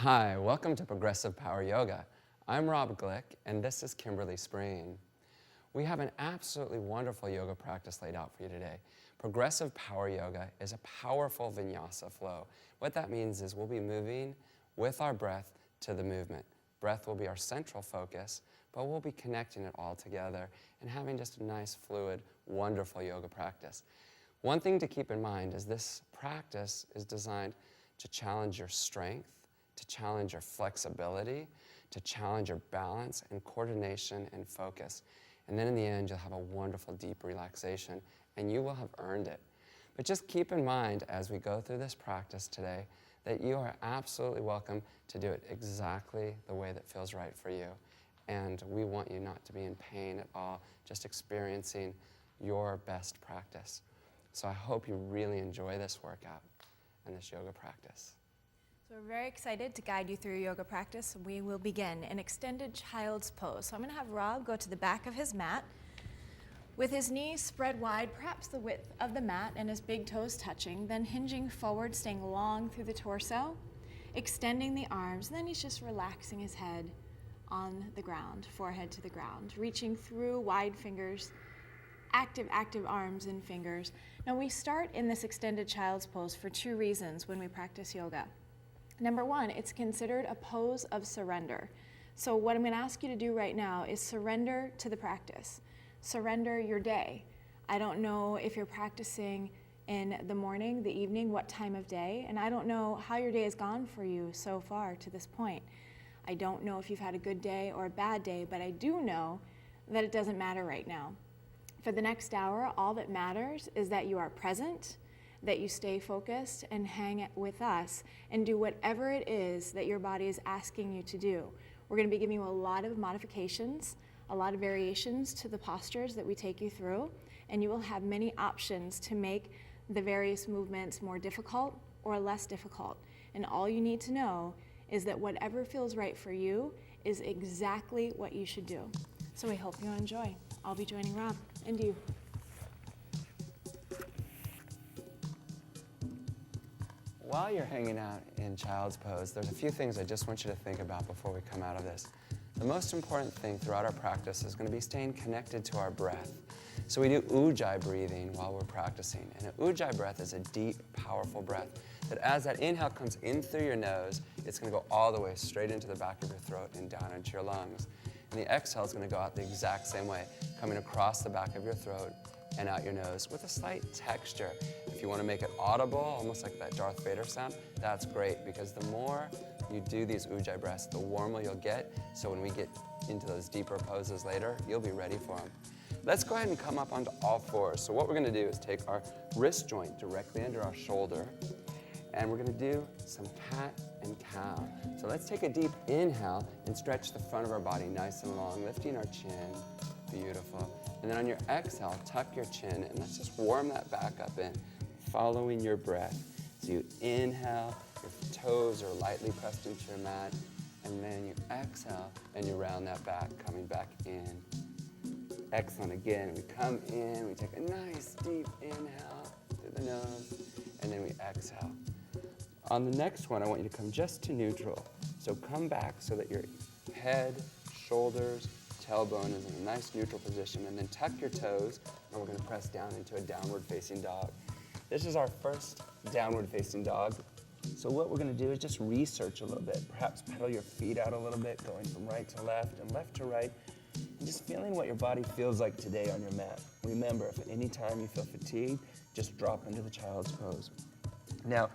Hi, welcome to Progressive Power Yoga. I'm Rob Glick, and this is Kimberly Spreen. We have an absolutely wonderful yoga practice laid out for you today. Progressive Power Yoga is a powerful Vinyasa flow. What that means is we'll be moving with our breath to the movement. Breath will be our central focus, but we'll be connecting it all together and having just a nice, fluid, wonderful yoga practice. One thing to keep in mind is this practice is designed to challenge your strength, to challenge your flexibility, to challenge your balance and coordination and focus. And then in the end, you'll have a wonderful deep relaxation, and you will have earned it. But just keep in mind as we go through this practice today that you are absolutely welcome to do it exactly the way that feels right for you. And we want you not to be in pain at all, just experiencing your best practice. So I hope you really enjoy this workout and this yoga practice. So we're very excited to guide you through your yoga practice. We will begin in extended child's pose. So I'm going to have Rob go to the back of his mat with his knees spread wide, perhaps the width of the mat, and his big toes touching, then hinging forward, staying long through the torso, extending the arms, and then he's just relaxing his head on the ground, forehead to the ground, reaching through wide fingers, active arms and fingers. Now we start in this extended child's pose for two reasons when we practice yoga. Number one, it's considered a pose of surrender. So what I'm going to ask you to do right now is surrender to the practice. Surrender your day. I don't know if you're practicing in the morning, the evening, what time of day, and I don't know how your day has gone for you so far to this point. I don't know if you've had a good day or a bad day, but I do know that it doesn't matter right now. For the next hour, all that matters is that you are present, that you stay focused and hang with us and do whatever it is that your body is asking you to do. We're going to be giving you a lot of modifications, a lot of variations to the postures that we take you through, and you will have many options to make the various movements more difficult or less difficult. And all you need to know is that whatever feels right for you is exactly what you should do. So we hope you enjoy. I'll be joining Rob and you. While you're hanging out in child's pose, there's a few things I just want you to think about before we come out of this. The most important thing throughout our practice is going to be staying connected to our breath. So we do ujjayi breathing while we're practicing. And an ujjayi breath is a deep, powerful breath that as that inhale comes in through your nose, it's going to go all the way straight into the back of your throat and down into your lungs. And the exhale is going to go out the exact same way, coming across the back of your throat and out your nose with a slight texture. If you want to make it audible, almost like that Darth Vader sound, that's great, because the more you do these ujjayi breaths, the warmer you'll get. So when we get into those deeper poses later, you'll be ready for them. Let's go ahead and come up onto all fours. So what we're going to do is take our wrist joint directly under our shoulder, and we're going to do some cat and cow. So let's take a deep inhale and stretch the front of our body nice and long, lifting our chin. Beautiful. And then on your exhale, tuck your chin, and let's just warm that back up in, following your breath. So you inhale, your toes are lightly pressed into your mat, and then you exhale, and you round that back, coming back in. Excellent. Again, we come in, we take a nice deep inhale through the nose, and then we exhale. On the next one, I want you to come just to neutral. So come back so that your head, shoulders, tailbone is in a nice neutral position, and then tuck your toes, and we're going to press down into a downward facing dog. This is our first downward facing dog. So what we're going to do is just research a little bit. Perhaps pedal your feet out a little bit, going from right to left and left to right, and just feeling what your body feels like today on your mat. Remember, if at any time you feel fatigued, just drop into the child's pose. Now,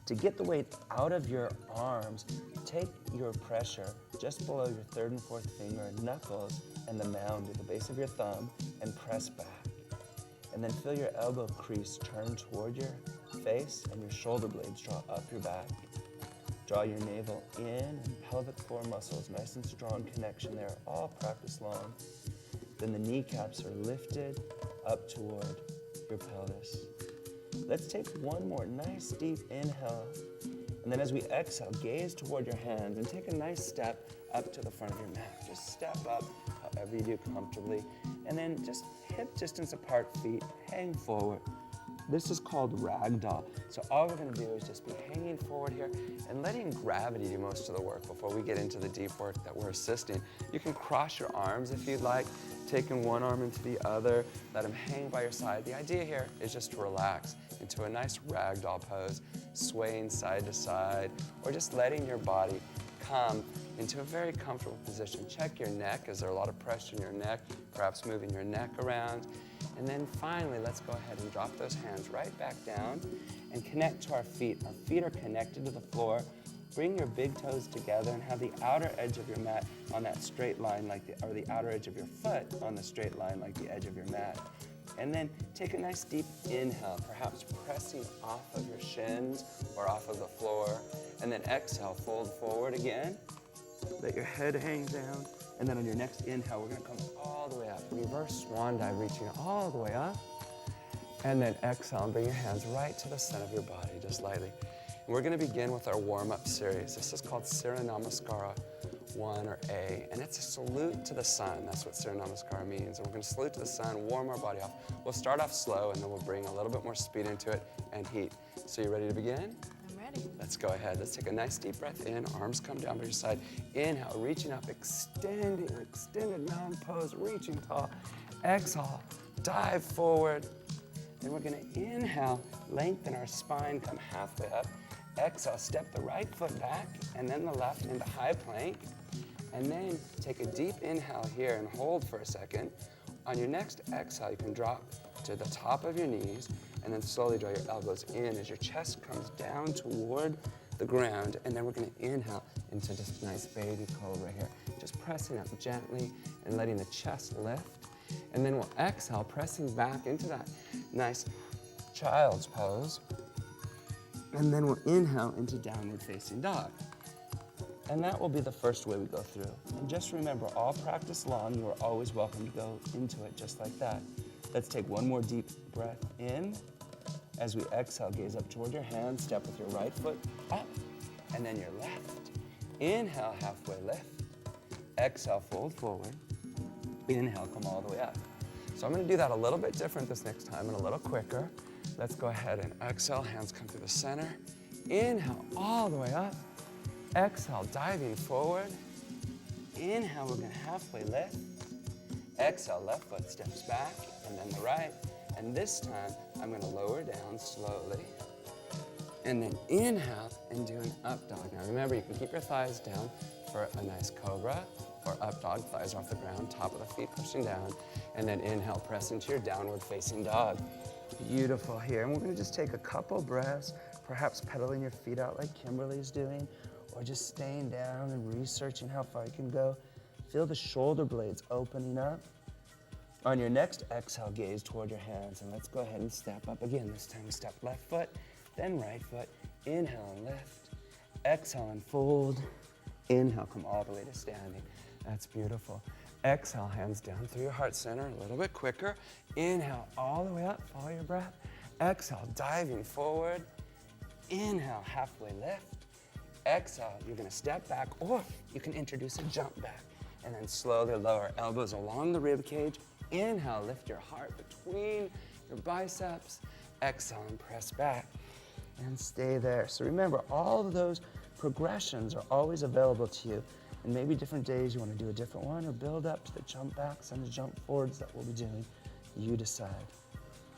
to get the weight out of your arms, take your pressure just below your third and fourth finger, knuckles, and the mound at the base of your thumb, and press back. And then feel your elbow crease turn toward your face, and your shoulder blades draw up your back. Draw your navel in, and pelvic floor muscles, nice and strong connection there, all practice long. Then the kneecaps are lifted up toward your pelvis. Let's take one more nice deep inhale, and then as we exhale, gaze toward your hands and take a nice step up to the front of your mat. Just step up however you do comfortably, and then just hip distance apart feet, hang forward. This is called ragdoll. So all we're gonna do is just be hanging forward here and letting gravity do most of the work before we get into the deep work that we're assisting. You can cross your arms if you'd like, taking one arm into the other, let them hang by your side. The idea here is just to relax into a nice ragdoll pose, swaying side to side, or just letting your body come into a very comfortable position. Check your neck. Is there a lot of pressure in your neck? Perhaps moving your neck around. And then finally, let's go ahead and drop those hands right back down and connect to our feet. Our feet are connected to the floor. Bring your big toes together and have the outer edge of your mat on that straight line, or the outer edge of your foot on the straight line like the edge of your mat. And then take a nice deep inhale, perhaps pressing off of your shins or off of the floor. And then exhale, fold forward again. Let your head hang down. And then on your next inhale, we're gonna come all the way up. Reverse swan dive, reaching all the way up. And then exhale and bring your hands right to the center of your body, just lightly. And we're gonna begin with our warm-up series. This is called Surya Namaskara A, or A, and it's a salute to the sun. That's what Surya Namaskara means. And we're gonna salute to the sun, warm our body off. We'll start off slow, and then we'll bring a little bit more speed into it and heat. So you ready to begin? I'm ready. Let's go ahead. Let's take a nice deep breath in. Arms come down by your side. Inhale, reaching up, extending, extended mountain pose, reaching tall. Exhale, dive forward. Then we're gonna inhale, lengthen our spine, come halfway up. Exhale, step the right foot back and then the left into high plank. And then take a deep inhale here and hold for a second. On your next exhale, you can drop to the top of your knees and then slowly draw your elbows in as your chest comes down toward the ground. And then we're gonna inhale into this nice baby cobra here. Just pressing up gently and letting the chest lift. And then we'll exhale, pressing back into that nice child's pose. And then we'll inhale into downward facing dog. And that will be the first way we go through. And just remember, all practice long, you are always welcome to go into it just like that. Let's take one more deep breath in. As we exhale, gaze up toward your hands, step with your right foot up, and then your left. Inhale, halfway lift. Exhale, fold forward. Inhale, come all the way up. So I'm gonna do that a little bit different this next time and a little quicker. Let's go ahead and exhale, hands come through the center. Inhale, all the way up. Exhale, diving forward. Inhale, we're gonna halfway lift. Exhale, left foot steps back, and then the right. And this time, I'm gonna lower down slowly. And then inhale and do an up dog. Now remember, you can keep your thighs down for a nice cobra, or up dog, thighs off the ground, top of the feet pushing down. And then inhale, press into your downward facing dog. Beautiful here. And we're gonna just take a couple breaths, perhaps pedaling your feet out like Kimberly's doing, or just staying down and researching how far you can go. Feel the shoulder blades opening up. On your next exhale, gaze toward your hands, and let's go ahead and step up again. This time we step left foot, then right foot. Inhale and lift. Exhale and fold. Inhale, come all the way to standing. That's beautiful. Exhale, hands down through your heart center, a little bit quicker. Inhale, all the way up, follow your breath. Exhale, diving forward. Inhale, halfway lift. Exhale, you're gonna step back, or you can introduce a jump back. And then slowly lower elbows along the rib cage. Inhale, lift your heart between your biceps. Exhale and press back and stay there. So remember, all of those progressions are always available to you. And maybe different days you want to do a different one or build up to the jump backs and the jump forwards that we'll be doing. You decide.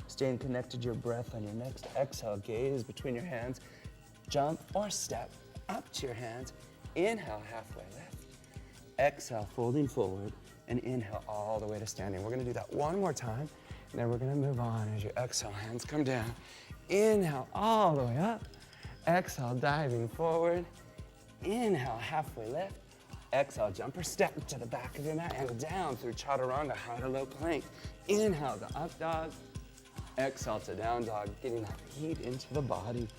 Staying connected to your breath on your next exhale, gaze between your hands, jump or step up to your hands. Inhale, halfway lift. Exhale, folding forward, and inhale all the way to standing. We're gonna do that one more time, and then we're gonna move on as you exhale, hands come down. Inhale all the way up. Exhale, diving forward. Inhale, halfway lift. Exhale, jump or step to the back of your mat and down through chaturanga, high to low plank. Inhale to up dog. Exhale to down dog, getting that heat into the body.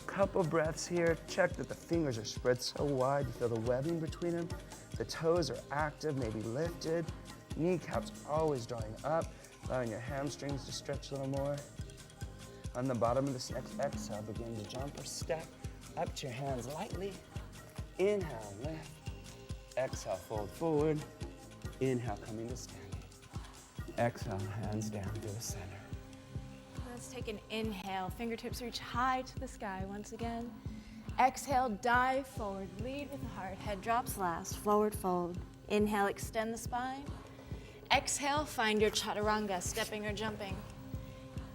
Couple breaths here. Check that the fingers are spread so wide. You feel the webbing between them. The toes are active, maybe lifted. Kneecaps always drawing up, allowing your hamstrings to stretch a little more. On the bottom of this next exhale, begin to jump or step up to your hands lightly. Inhale, lift. Exhale, fold forward. Inhale, coming to standing. Exhale, hands down to the center. Let's take an inhale. Fingertips reach high to the sky once again. Exhale, dive forward. Lead with the heart. Head drops last. Forward fold. Inhale, extend the spine. Exhale, find your chaturanga, stepping or jumping.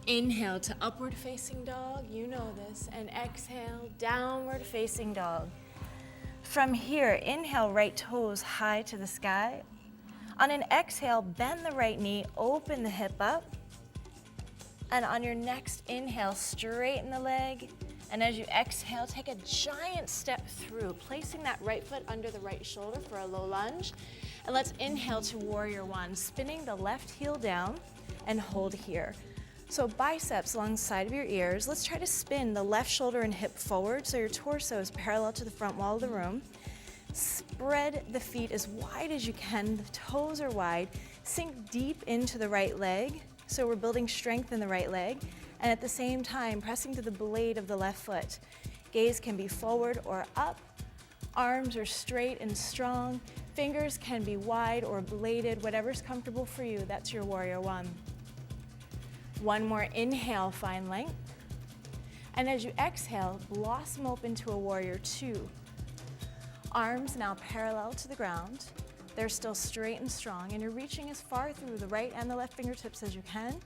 Inhale to upward facing dog. You know this. And exhale, downward facing dog. From here, inhale, right toes high to the sky. On an exhale, bend the right knee, open the hip up. And on your next inhale, straighten the leg. And as you exhale, take a giant step through, placing that right foot under the right shoulder for a low lunge. And let's inhale to warrior one, spinning the left heel down and hold here. So biceps along the side of your ears. Let's try to spin the left shoulder and hip forward so your torso is parallel to the front wall of the room. Spread the feet as wide as you can. The toes are wide. Sink deep into the right leg. So we're building strength in the right leg. And at the same time, pressing to the blade of the left foot. Gaze can be forward or up. Arms are straight and strong. Fingers can be wide or bladed, whatever's comfortable for you. That's your warrior one. One more inhale, find length. And as you exhale, blossom open to a warrior two. Arms now parallel to the ground. They're still straight and strong, and you're reaching as far through the right and the left fingertips as you can.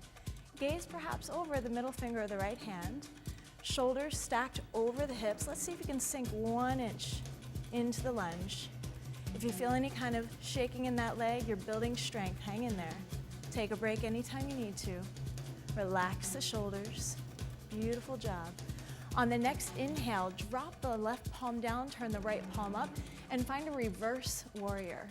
Gaze perhaps over the middle finger of the right hand. Shoulders stacked over the hips. Let's see if you can sink 1 inch into the lunge. If you feel any kind of shaking in that leg, you're building strength. Hang in there. Take a break anytime you need to. Relax the shoulders. Beautiful job. On the next inhale, drop the left palm down, turn the right palm up, and find a reverse warrior.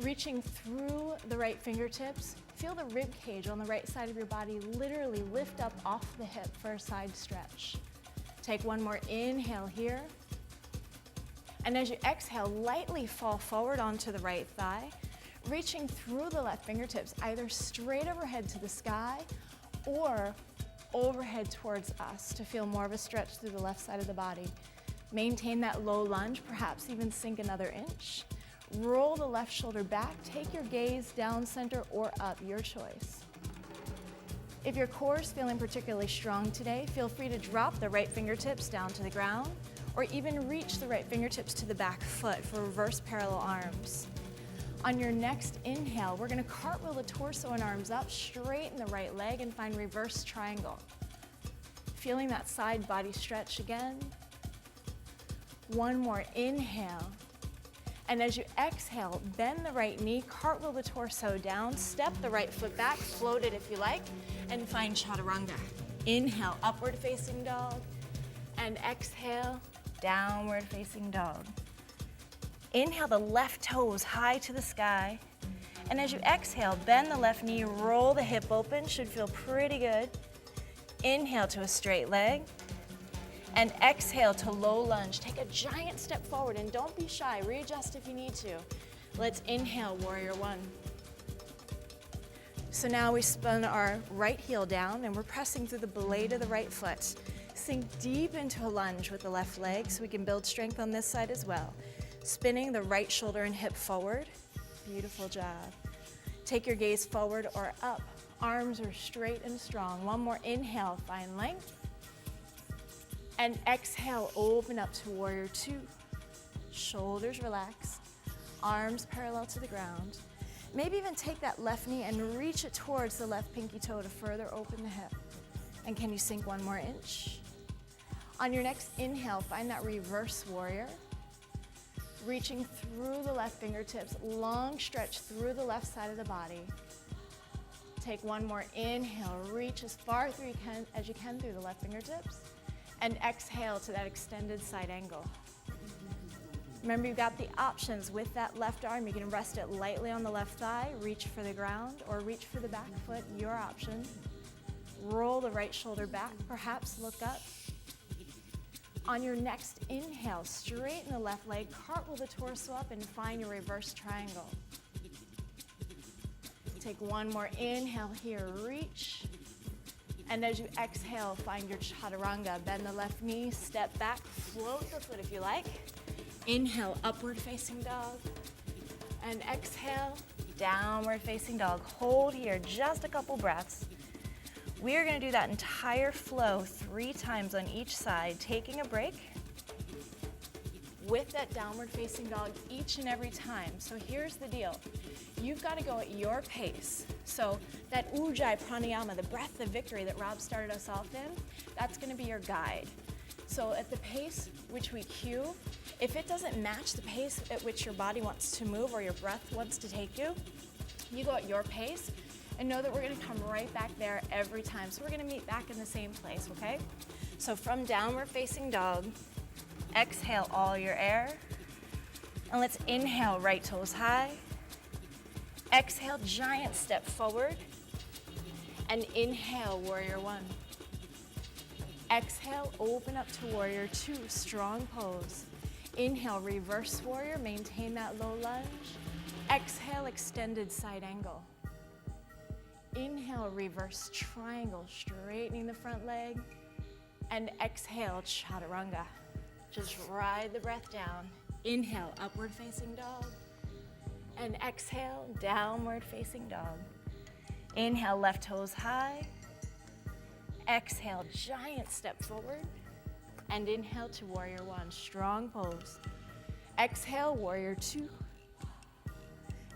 Reaching through the right fingertips, feel the rib cage on the right side of your body literally lift up off the hip for a side stretch. Take one more inhale here. And as you exhale, lightly fall forward onto the right thigh, reaching through the left fingertips, either straight overhead to the sky or overhead towards us to feel more of a stretch through the left side of the body. Maintain that low lunge, perhaps even sink another inch. Roll the left shoulder back, take your gaze down center or up, your choice. If your core is feeling particularly strong today, feel free to drop the right fingertips down to the ground or even reach the right fingertips to the back foot for reverse parallel arms. On your next inhale, we're going to cartwheel the torso and arms up, straighten the right leg, and find reverse triangle. Feeling that side body stretch again. One more inhale. And as you exhale, bend the right knee, cartwheel the torso down, step the right foot back, float it if you like, and find chaturanga. Inhale, upward facing dog, and exhale, downward facing dog. Inhale the left toes high to the sky. And as you exhale, bend the left knee, roll the hip open, should feel pretty good. Inhale to a straight leg. And exhale to low lunge. Take a giant step forward and don't be shy. Readjust if you need to. Let's inhale, warrior one. So now we spun our right heel down and we're pressing through the blade of the right foot. Sink deep into a lunge with the left leg so we can build strength on this side as well. Spinning the right shoulder and hip forward. Beautiful job. Take your gaze forward or up. Arms are straight and strong. One more inhale, find length. And exhale, open up to warrior two. Shoulders relaxed. Arms parallel to the ground. Maybe even take that left knee and reach it towards the left pinky toe to further open the hip. And can you sink 1 more inch? On your next inhale, find that reverse warrior. Reaching through the left fingertips, long stretch through the left side of the body. Take 1 more inhale, reach as far through as you can through the left fingertips, and exhale to that extended side angle. Remember, you've got the options with that left arm. You can rest it lightly on the left thigh, reach for the ground, or reach for the back foot, your option. Roll the right shoulder back, perhaps look up. On your next inhale, straighten the left leg, cartwheel the torso up, and find your reverse triangle. Take 1 more inhale here, reach. And as you exhale, find your chaturanga. Bend the left knee, step back, float the foot if you like. Inhale, upward facing dog. And exhale, downward facing dog. Hold here, just a couple breaths. We are going to do that entire flow 3 times on each side, taking a break. With that downward facing dog each and every time. So here's the deal. You've got to go at your pace. So that Ujjayi pranayama, the breath of victory that Rob started us off in, that's going to be your guide. So at the pace which we cue, if it doesn't match the pace at which your body wants to move or your breath wants to take you, you go at your pace and know that we're going to come right back there every time. So we're going to meet back in the same place, okay? So from downward facing dog, exhale all your air, and let's inhale right toes high. Exhale, giant step forward, and inhale, warrior one. Exhale, open up to warrior two, strong pose. Inhale, reverse warrior, maintain that low lunge. Exhale, extended side angle. Inhale, reverse triangle, straightening the front leg. And exhale, chaturanga. Just ride the breath down. Inhale, upward facing dog. And exhale, downward facing dog. Inhale, left toes high. Exhale, giant step forward. And inhale to warrior one, strong pose. Exhale, warrior two.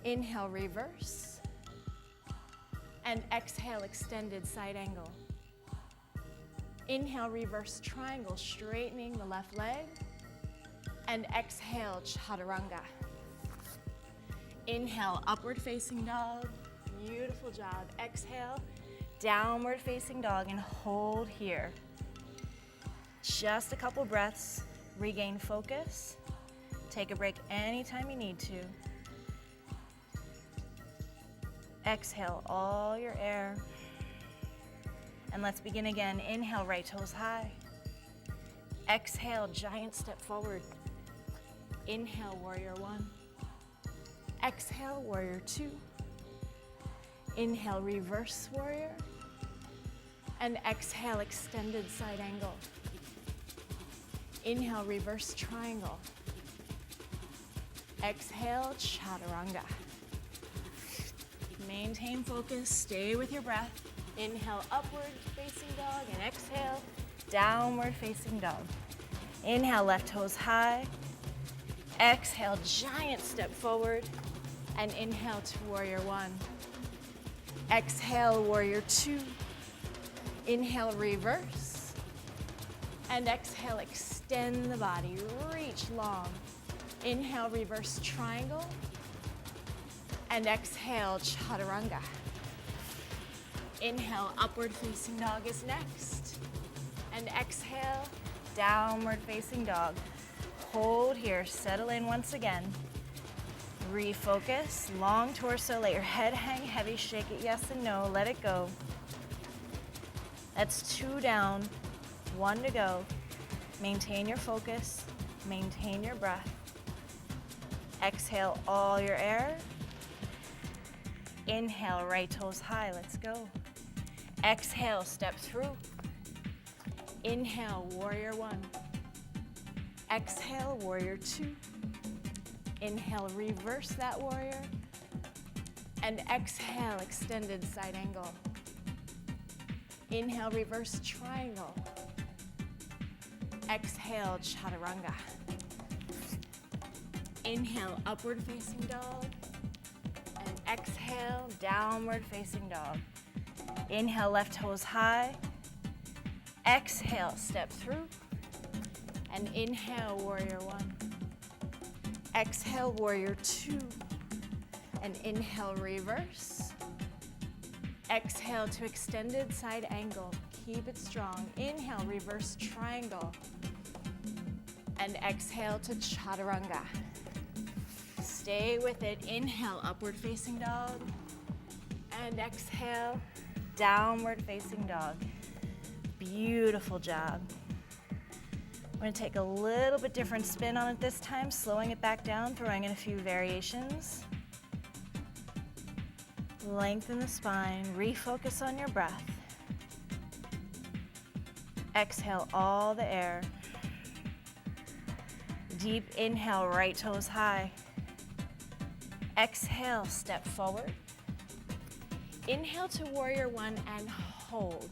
Inhale, reverse. And exhale, extended side angle. Inhale, reverse triangle, straightening the left leg. And exhale, chaturanga. Inhale, upward facing dog. Beautiful job. Exhale, downward facing dog, and hold here. Just a couple breaths. Regain focus. Take a break anytime you need to. Exhale all your air. And let's begin again. Inhale, right toes high. Exhale, giant step forward. Inhale, warrior one. Exhale, warrior two. Inhale, reverse warrior. And exhale, extended side angle. Inhale, reverse triangle. Exhale, chaturanga. Maintain focus, stay with your breath. Inhale, upward facing dog, and exhale, downward facing dog. Inhale, left toes high. Exhale, giant step forward, and inhale to warrior one. Exhale, warrior two. Inhale, reverse. And exhale, extend the body, reach long. Inhale, reverse triangle. And exhale, chaturanga. Inhale, upward facing dog is next. And exhale, downward facing dog. Hold here, settle in once again. Refocus, long torso, let your head hang heavy, shake it yes and no, let it go. That's 2 down, 1 to go. Maintain your focus, maintain your breath. Exhale all your air. Inhale, right toes high, let's go. Exhale, step through. Inhale, warrior one. Exhale, warrior two. Inhale, reverse that warrior. And exhale, extended side angle. Inhale, reverse triangle. Exhale, chaturanga. Inhale, upward facing dog. And exhale, downward facing dog. Inhale, left toes high. Exhale, step through. And inhale, warrior one. Exhale, warrior two. And inhale, reverse. Exhale to extended side angle. Keep it strong. Inhale, reverse triangle. And exhale to chaturanga. Stay with it. Inhale, upward facing dog. And exhale, downward facing dog. Beautiful job. We're going to take a little bit different spin on it this time, slowing it back down, throwing in a few variations. Lengthen the spine, refocus on your breath. Exhale all the air. Deep inhale, right toes high. Exhale, step forward. Inhale to warrior one and hold.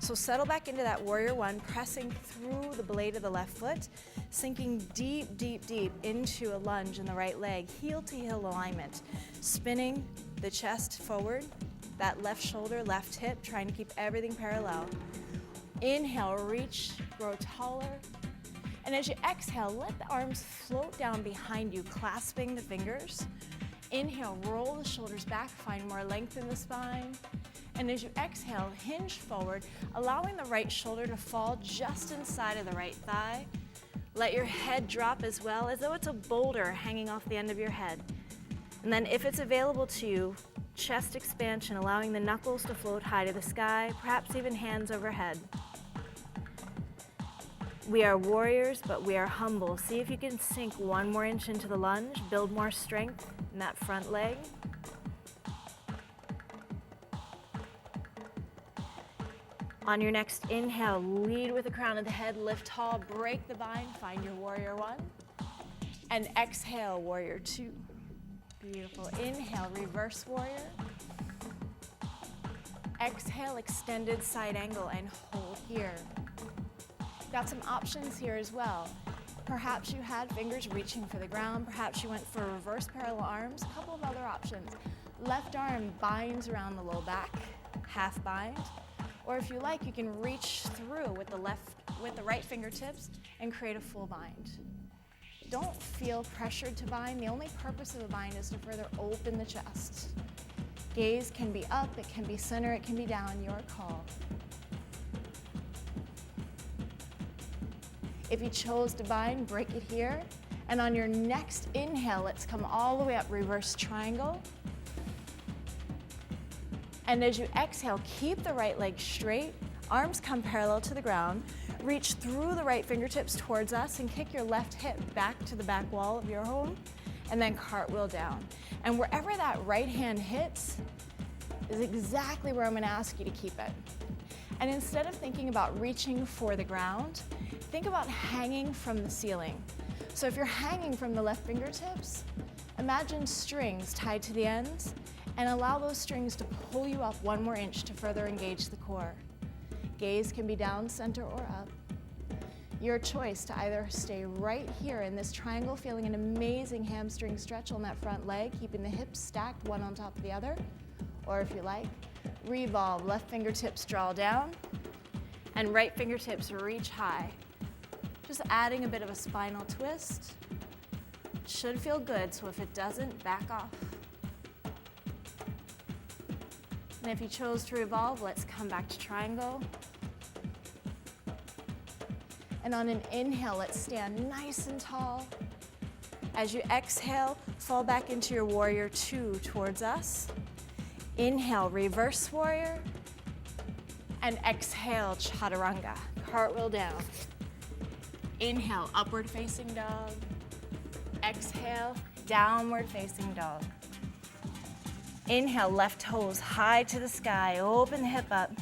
So settle back into that warrior one, pressing through the blade of the left foot, sinking deep, deep, deep into a lunge in the right leg, heel to heel alignment, spinning the chest forward, that left shoulder, left hip, trying to keep everything parallel. Inhale, reach, grow taller. And as you exhale, let the arms float down behind you, clasping the fingers. Inhale, roll the shoulders back, find more length in the spine. And as you exhale, hinge forward, allowing the right shoulder to fall just inside of the right thigh. Let your head drop as well, as though it's a boulder hanging off the end of your head. And then if it's available to you, chest expansion, allowing the knuckles to float high to the sky, perhaps even hands overhead. We are warriors, but we are humble. See if you can sink 1 more inch into the lunge, build more strength in that front leg. On your next inhale, lead with the crown of the head, lift tall, break the bind, find your warrior one. And exhale, warrior two. Beautiful. Inhale, reverse warrior. Exhale, extended side angle, and hold here. Got some options here as well. Perhaps you had fingers reaching for the ground. Perhaps you went for reverse parallel arms. A couple of other options. Left arm binds around the low back, half bind. Or if you like, you can reach through with the right fingertips and create a full bind. Don't feel pressured to bind. The only purpose of a bind is to further open the chest. Gaze can be up, it can be center, it can be down, your call. If you chose to bind, break it here. And on your next inhale, let's come all the way up, reverse triangle. And as you exhale, keep the right leg straight, arms come parallel to the ground, reach through the right fingertips towards us and kick your left hip back to the back wall of your home, and then cartwheel down. And wherever that right hand hits is exactly where I'm gonna ask you to keep it. And instead of thinking about reaching for the ground, think about hanging from the ceiling. So if you're hanging from the left fingertips, imagine strings tied to the ends, and allow those strings to pull you up 1 more inch to further engage the core. Gaze can be down, center, or up. Your choice to either stay right here in this triangle, feeling an amazing hamstring stretch on that front leg, keeping the hips stacked one on top of the other, or if you like, revolve, left fingertips draw down, and right fingertips reach high. Just adding a bit of a spinal twist. It should feel good, so if it doesn't, back off. And if you chose to revolve, let's come back to triangle. And on an inhale, let's stand nice and tall. As you exhale, fall back into your warrior two towards us. Inhale, reverse warrior. And exhale, chaturanga, cartwheel down. Inhale, upward facing dog. Exhale, downward facing dog. Inhale, left toes high to the sky, open the hip up.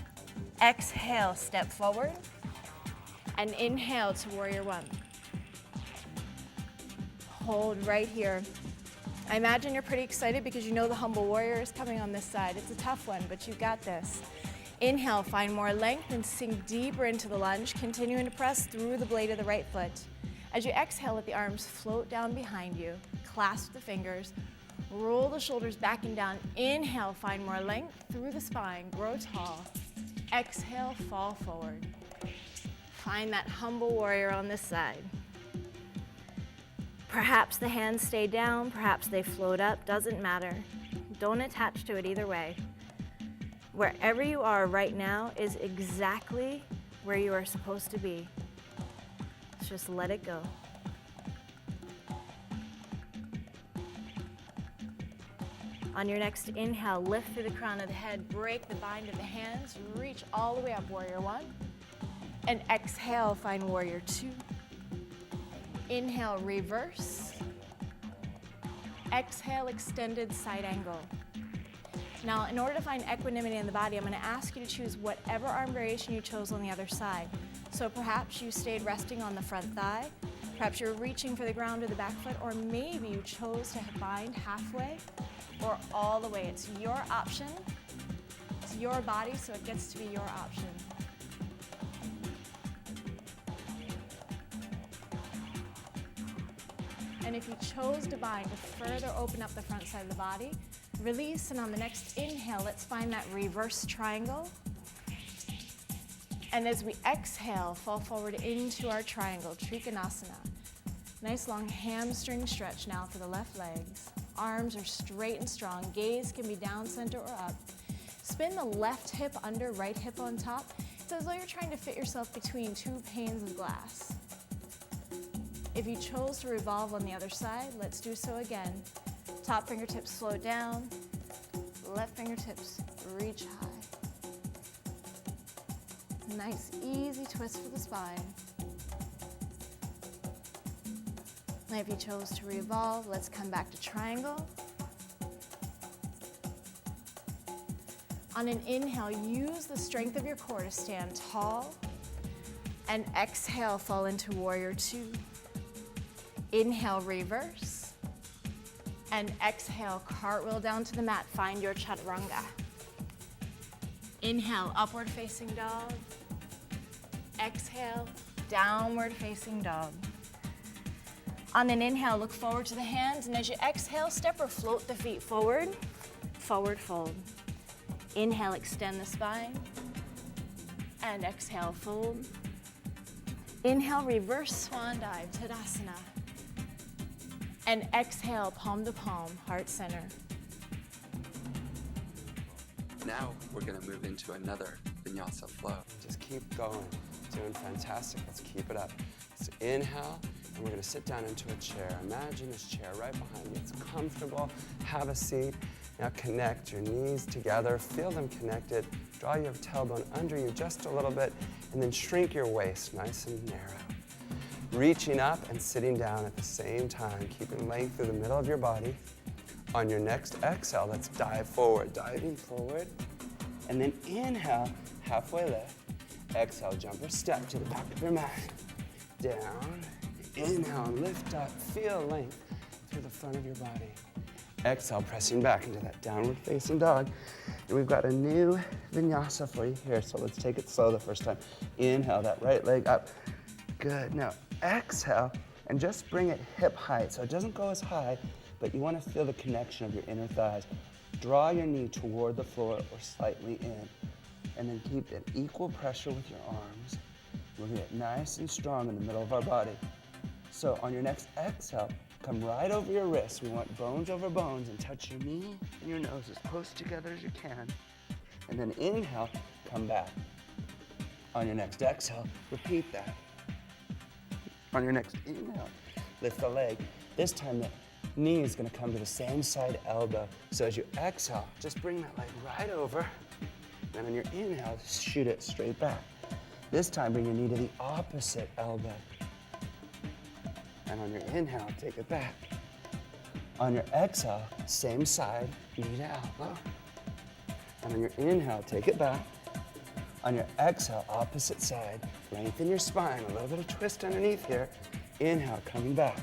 Exhale, step forward. And inhale to warrior one. Hold right here. I imagine you're pretty excited because you know the humble warrior is coming on this side. It's a tough one, but you got this. Inhale, find more length and sink deeper into the lunge, continuing to press through the blade of the right foot. As you exhale, let the arms float down behind you. Clasp the fingers. Roll the shoulders back and down. Inhale, find more length through the spine. Grow tall. Exhale, fall forward. Find that humble warrior on this side. Perhaps the hands stay down, perhaps they float up, doesn't matter. Don't attach to it either way. Wherever you are right now is exactly where you are supposed to be. Just let it go. On your next inhale, lift through the crown of the head, break the bind of the hands, reach all the way up, warrior one. And exhale, find warrior two. Inhale, reverse. Exhale, extended side angle. Now, in order to find equanimity in the body, I'm going to ask you to choose whatever arm variation you chose on the other side. So perhaps you stayed resting on the front thigh, perhaps you're reaching for the ground or the back foot, or maybe you chose to bind halfway or all the way. It's your option. It's your body, so it gets to be your option. And if you chose Divine to further open up the front side of the body, release, and on the next inhale, let's find that reverse triangle. And as we exhale, fall forward into our triangle, Trikonasana. Nice long hamstring stretch now for the left legs. Arms are straight and strong. Gaze can be down, center, or up. Spin the left hip under, right hip on top. It's as though you're trying to fit yourself between two panes of glass. If you chose to revolve on the other side, let's do so again. Top fingertips flow down. Left fingertips reach high. Nice, easy twist for the spine. And if you chose to revolve, let's come back to triangle. On an inhale, use the strength of your core to stand tall. And exhale, fall into warrior two. Inhale, reverse. And exhale, cartwheel down to the mat. Find your chaturanga. Inhale, upward facing dog. Exhale, downward facing dog. On an inhale, look forward to the hands, and as you exhale, step or float the feet forward, forward fold. Inhale, extend the spine, and exhale, fold. Inhale, reverse swan dive, Tadasana. And exhale, palm to palm, heart center. Now we're going to move into another Vinyasa Flow. Just keep going. Doing fantastic. Let's keep it up. Let's inhale, and we're going to sit down into a chair. Imagine this chair right behind you. It's comfortable. Have a seat. Now connect your knees together. Feel them connected. Draw your tailbone under you just a little bit, and then shrink your waist nice and narrow. Reaching up and sitting down at the same time, keeping length through the middle of your body. On your next exhale, let's dive forward. Diving forward, and then inhale, halfway lift. Exhale, jump or step to the back of your mat. Down, inhale, lift up, feel length through the front of your body. Exhale, pressing back into that downward facing dog. And we've got a new vinyasa for you here, so let's take it slow the first time. Inhale, that right leg up. Good, now exhale, and just bring it hip height, so it doesn't go as high, but you want to feel the connection of your inner thighs. Draw your knee toward the floor or slightly in, and then keep an equal pressure with your arms. We're gonna get nice and strong in the middle of our body. So on your next exhale, come right over your wrists. We want bones over bones, and touch your knee and your nose as close together as you can. And then inhale, come back. On your next exhale, repeat that. On your next inhale, lift the leg. This time the knee is gonna come to the same side elbow. So as you exhale, just bring that leg right over. And on your inhale, shoot it straight back. This time, bring your knee to the opposite elbow. And on your inhale, take it back. On your exhale, same side, knee to elbow. And on your inhale, take it back. On your exhale, opposite side, lengthen your spine, a little bit of twist underneath here. Inhale, coming back.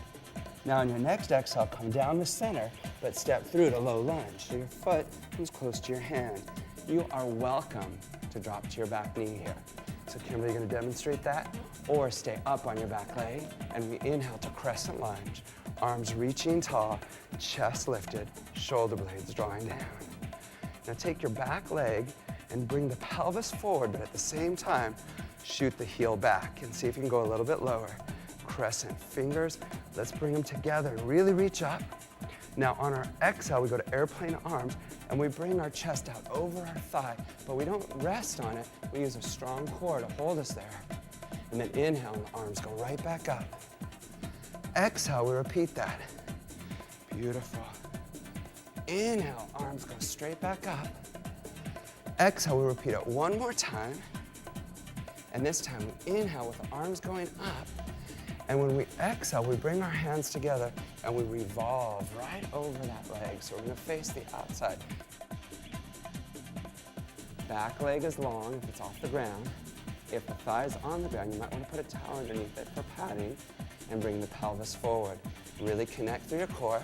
Now on your next exhale, come down the center, but step through to low lunge. So your foot comes close to your hand. You are welcome to drop to your back knee here. So Kimberly, you're gonna demonstrate that, or stay up on your back leg, and we inhale to crescent lunge. Arms reaching tall, chest lifted, shoulder blades drawing down. Now take your back leg and bring the pelvis forward, but at the same time, shoot the heel back, and see if you can go a little bit lower. Crescent fingers, let's bring them together and really reach up. Now on our exhale, we go to airplane arms, and we bring our chest out over our thigh, but we don't rest on it. We use a strong core to hold us there. And then inhale, and the arms go right back up. Exhale, we repeat that. Beautiful. Inhale, arms go straight back up. Exhale, we repeat it one more time. And this time, we inhale with the arms going up. And when we exhale, we bring our hands together and we revolve right over that leg. So we're gonna face the outside. Back leg is long if it's off the ground. If the thigh is on the ground, you might wanna put a towel underneath it for padding and bring the pelvis forward. Really connect through your core.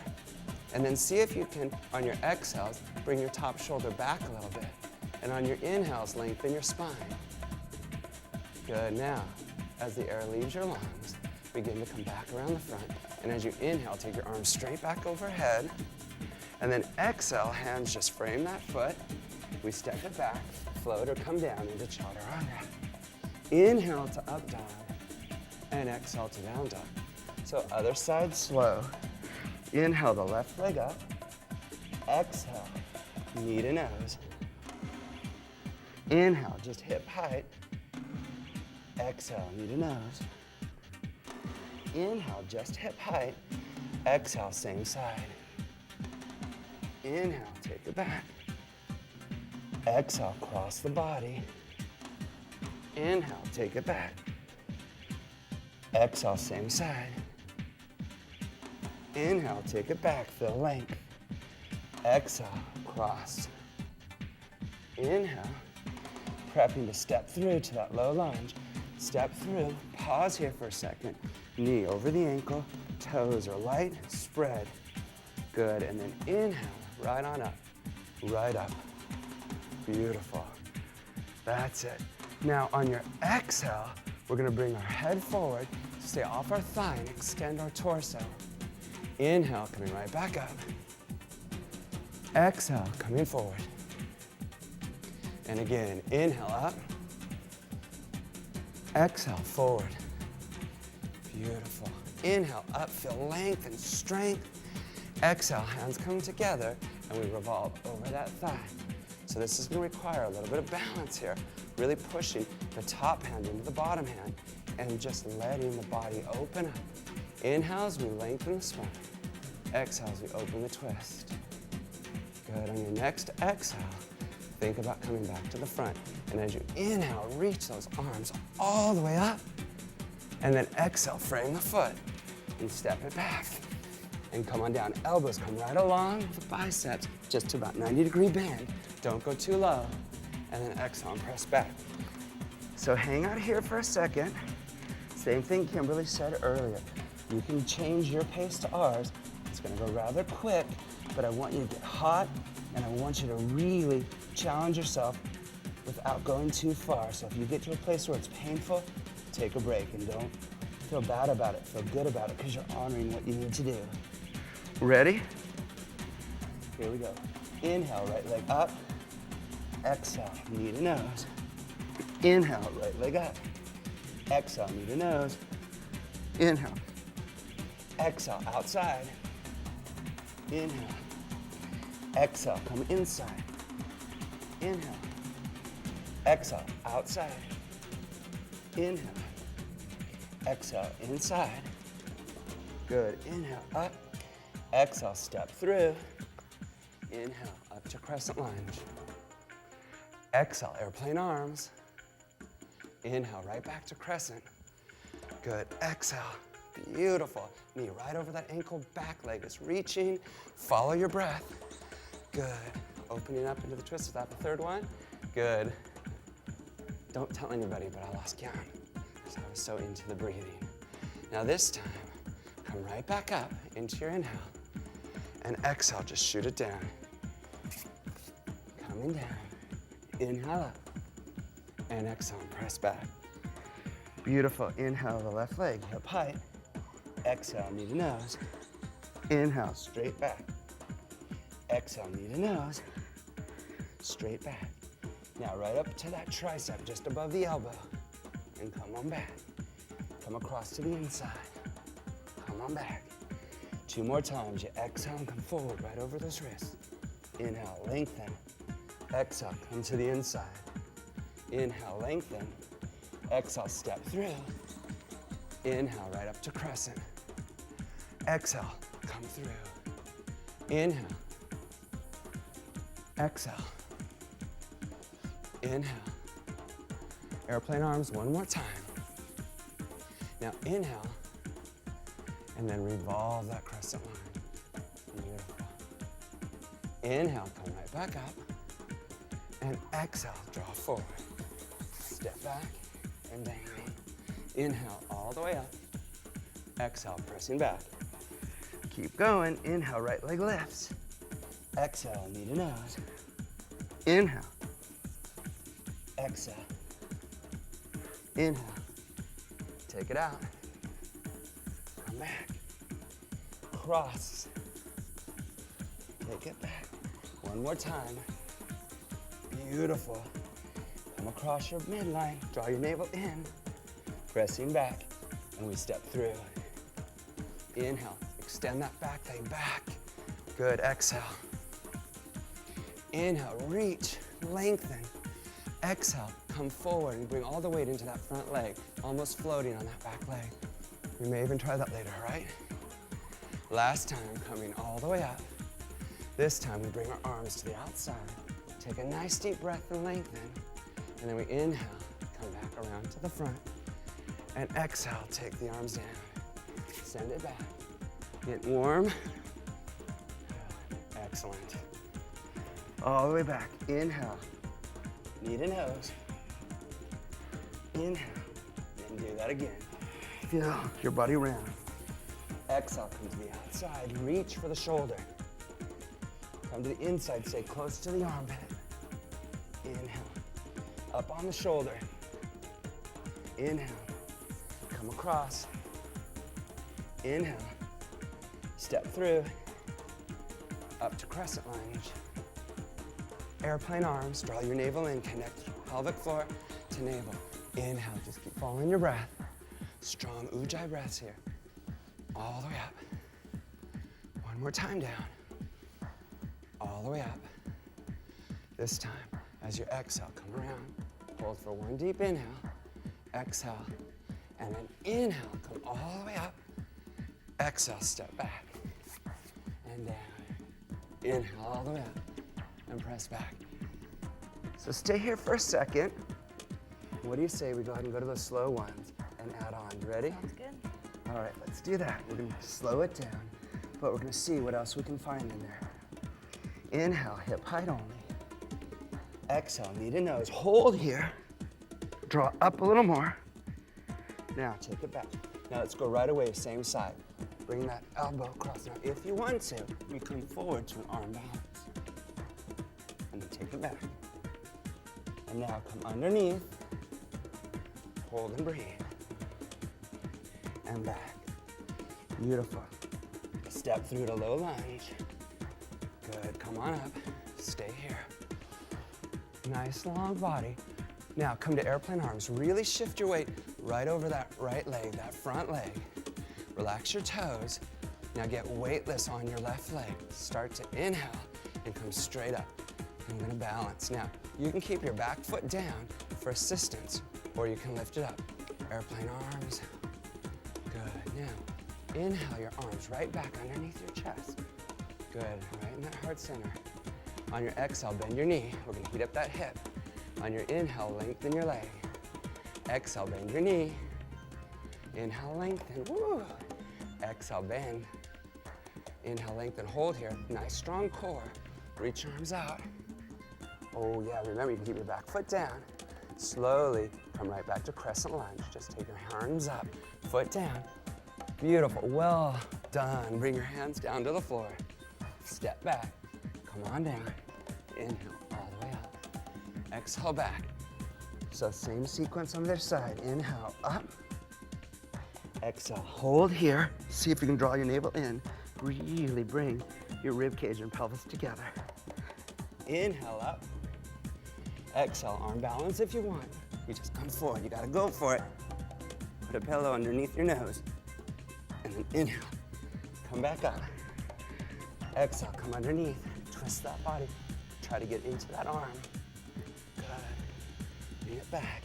And then see if you can, on your exhales, bring your top shoulder back a little bit. And on your inhales, lengthen your spine. Good, now, as the air leaves your lungs, begin to come back around the front. And as you inhale, take your arms straight back overhead. And then exhale, hands just frame that foot. We step it back, float or come down into Chaturanga. Inhale to up dog, and exhale to down dog. So other side slow. Inhale the left leg up. Exhale, knee to nose. Inhale, just hip height. Exhale, knee to nose. Inhale, just hip height. Exhale, same side. Inhale, take it back. Exhale, cross the body. Inhale, take it back. Exhale, same side. Inhale, take it back, feel length. Exhale, cross. Inhale, prepping to step through to that low lunge. Step through, pause here for a second. Knee over the ankle, toes are light, spread. Good, and then inhale, right on up, right up. Beautiful. That's it. Now on your exhale, we're gonna bring our head forward, stay off our thigh and extend our torso. Inhale, coming right back up. Exhale, coming forward. And again, inhale up. Exhale, forward. Beautiful. Inhale up, feel length and strength. Exhale, hands come together, and we revolve over that thigh. So this is going to require a little bit of balance here, really pushing the top hand into the bottom hand and just letting the body open up. Inhale as we lengthen the spine. Exhale as we open the twist. Good. On your next exhale, think about coming back to the front. And as you inhale, reach those arms all the way up. And then exhale, frame the foot and step it back. And come on down. Elbows come right along the biceps, just to about 90-degree bend. Don't go too low. And then exhale and press back. So hang out here for a second. Same thing Kimberly said earlier. You can change your pace to ours. It's gonna go rather quick, but I want you to get hot and I want you to really challenge yourself without going too far. So if you get to a place where it's painful, take a break and don't feel bad about it. Feel good about it because you're honoring what you need to do. Ready? Here we go. Inhale, right leg up. Exhale, knee to nose. Inhale, right leg up. Exhale, knee to nose. Inhale. Exhale, outside. Inhale. Exhale, come inside. Inhale. Exhale, outside. Inhale. Exhale, inside. Good. Inhale, up. Exhale, step through. Inhale, up to crescent lunge. Exhale, airplane arms. Inhale, right back to crescent. Good. Exhale. Beautiful. Knee right over that ankle, back leg is reaching. Follow your breath. Good. Opening up into the twist. Is that the third one? Good. Don't tell anybody, but I lost count because I was so into the breathing. Now this time, come right back up into your inhale. And exhale, just shoot it down. Coming down. Inhale up. And exhale, and press back. Beautiful. Inhale the left leg, hip height. Exhale, knee to nose. Inhale, straight back. Exhale, knee to nose. Straight back. Now right up to that tricep, just above the elbow. And come on back. Come across to the inside. Come on back. 2 more times. You exhale and come forward right over those wrists. Inhale, lengthen. Exhale, come to the inside. Inhale, lengthen. Exhale, step through. Inhale, right up to crescent. Exhale, come through. Inhale. Exhale. Inhale. Airplane arms 1 more time. Now inhale, and then revolve that crescent line. Beautiful. Inhale, come right back up. And exhale, draw forward. Step back and down. Inhale all the way up. Exhale, pressing back. Keep going. Inhale, right leg lifts. Exhale, knee to nose. Inhale. Exhale. Inhale. Take it out. Come back. Cross. Take it back. One more time. Beautiful. Come across your midline. Draw your navel in. Pressing back. And we step through. Inhale. Extend that back leg back. Good. Exhale. Inhale. Reach. Lengthen. Exhale. Come forward and bring all the weight into that front leg. Almost floating on that back leg. We may even try that later, right? Last time, coming all the way up. This time, we bring our arms to the outside. Take a nice deep breath and lengthen. And then we inhale, come back around to the front. And exhale, take the arms down. Send it back. Get warm. Excellent. All the way back. Inhale. Knee to nose. Inhale. Then do that again. Feel your body round. Exhale, come to the outside. Reach for the shoulder. Come to the inside, stay close to the armpit. Inhale. Up on the shoulder. Inhale. Come across. Inhale. Step through. Up to crescent lunge. Airplane arms. Draw your navel in. Connect pelvic floor to navel. Inhale. Just keep following your breath. Strong ujjayi breaths here. All the way up. One more time down. All the way up. This time, as you exhale, come around. Hold for one deep inhale. Exhale. And then inhale, come all the way up. Exhale, step back. And down. Inhale all the way up. And press back. So stay here for a second. What do you say we go ahead and go to the slow ones and add on? You ready? Sounds good. All right, let's do that. We're gonna slow it down, but we're gonna see what else we can find in there. Inhale, hip height only. Exhale, knee to nose. Hold here. Draw up a little more. Now, take it back. Now let's go right away, same side. Bring that elbow across. Now, if you want to, you come forward to an arm balance. And then take it back. And now come underneath. Hold and breathe. And back. Beautiful. Step through to low lunge. Good, come on up. Stay here. Nice long body. Now come to airplane arms. Really shift your weight right over that right leg, that front leg. Relax your toes. Now get weightless on your left leg. Start to inhale and come straight up. I'm gonna balance. Now, you can keep your back foot down for assistance, or you can lift it up. Airplane arms. Good. Now, inhale your arms right back underneath your chest. Good. Right in that heart center. On your exhale, bend your knee. We're gonna heat up that hip. On your inhale, lengthen your leg. Exhale, bend your knee. Inhale, lengthen. Woo. Exhale, bend. Inhale, lengthen. Hold here. Nice, strong core. Reach your arms out. Oh yeah, remember you can keep your back foot down. Slowly come right back to crescent lunge. Just take your arms up, foot down. Beautiful, well done. Bring your hands down to the floor. Step back, come on down. Inhale all the way up. Exhale back. So same sequence on the other side. Inhale up. Exhale, hold here. See if you can draw your navel in. Really bring your rib cage and pelvis together. Inhale up. Exhale, arm balance if you want. You just come forward, you gotta go for it. Put a pillow underneath your nose. And then inhale, come back up. Exhale, come underneath, twist that body. Try to get into that arm. Good, bring it back.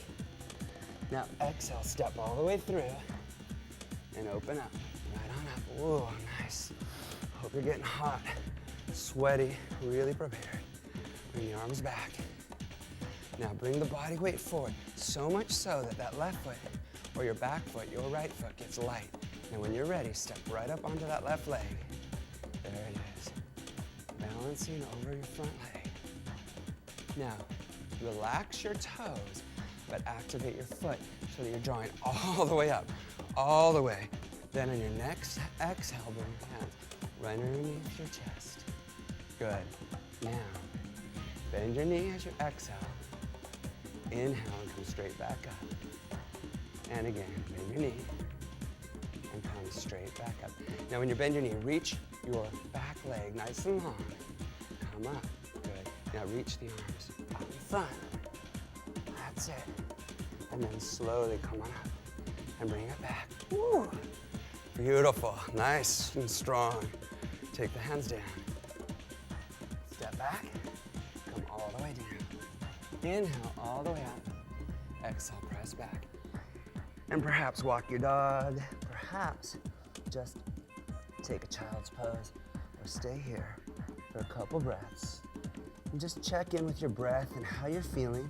Now exhale, step all the way through and open up, right on up. Whoa, nice. Hope you're getting hot, sweaty, really prepared. Bring your arms back. Now bring the body weight forward, so much so that that left foot or your back foot, your right foot gets light. And when you're ready, step right up onto that left leg. There it is. Balancing over your front leg. Now, relax your toes, but activate your foot so that you're drawing all the way up, all the way. Then on your next exhale, bring your hands right underneath your chest. Good. Now, bend your knee as you exhale. Inhale and come straight back up. And again, bend your knee and come straight Now when you bend your knee, reach your back leg nice and long. Come up. Good. Now reach the arms up in front. That's it. And then slowly come on up and bring it back. Woo. Beautiful. Nice and strong. Take the hands down. Step back. Come all the way down. Inhale all the way up. Exhale, press back. And perhaps walk your dog. Perhaps just take a child's pose or stay here for a couple breaths. And just check in with your breath and how you're feeling.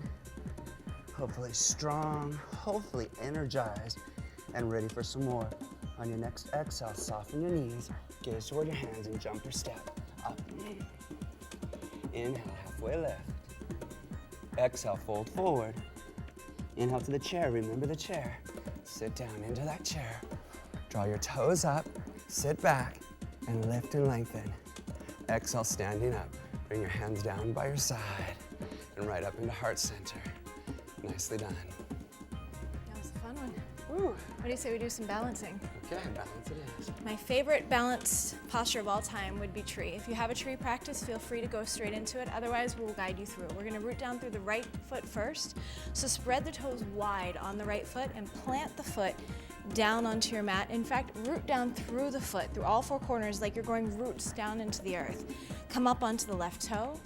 Hopefully strong, hopefully energized, and ready for some more. On your next exhale, soften your knees, gaze toward your hands, and jump or step up. Inhale, halfway lift. Exhale, fold forward. Inhale to the chair, remember the chair. Sit down into that chair. Draw your toes up, sit back, and lift and lengthen. Exhale, standing up. Bring your hands down by your side and right up into heart center. Nicely done. That was a fun one. Woo. What do you say we do some balancing? Okay, balance it is. My favorite balanced posture of all time would be tree. If you have a tree practice, feel free to go straight into it. Otherwise, we'll guide you through. We're gonna root down through the right foot first. So spread the toes wide on the right foot and plant the foot down onto your mat. In fact, root down through the foot, through all four corners, like you're going roots down into the earth. Come up onto the left toe.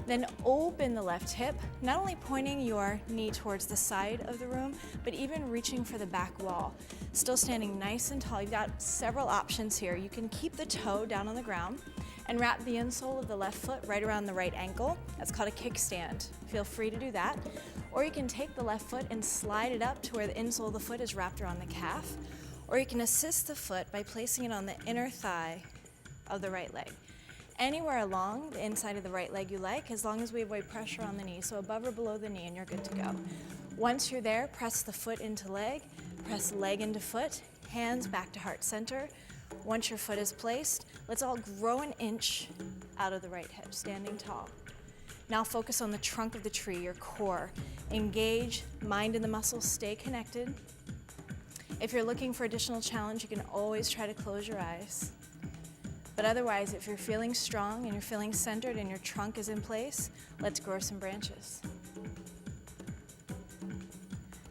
Then open the left hip, not only pointing your knee towards the side of the room, but even reaching for the back wall. Still standing nice and tall. You've got several options here. You can keep the toe down on the ground and wrap the insole of the left foot right around the right ankle. That's called a kickstand. Feel free to do that. Or you can take the left foot and slide it up to where the insole of the foot is wrapped around the calf. Or you can assist the foot by placing it on the inner thigh of the right leg. Anywhere along the inside of the right leg you like, as long as we avoid pressure on the knee, so above or below the knee, and you're good to go. Once you're there, press the foot into leg, press leg into foot, hands back to heart center. Once your foot is placed, let's all grow an inch out of the right hip, standing tall. Now focus on the trunk of the tree, your core. Engage, mind and the muscles, stay connected. If you're looking for additional challenge, you can always try to close your eyes. But otherwise, if you're feeling strong and you're feeling centered and your trunk is in place, let's grow some branches.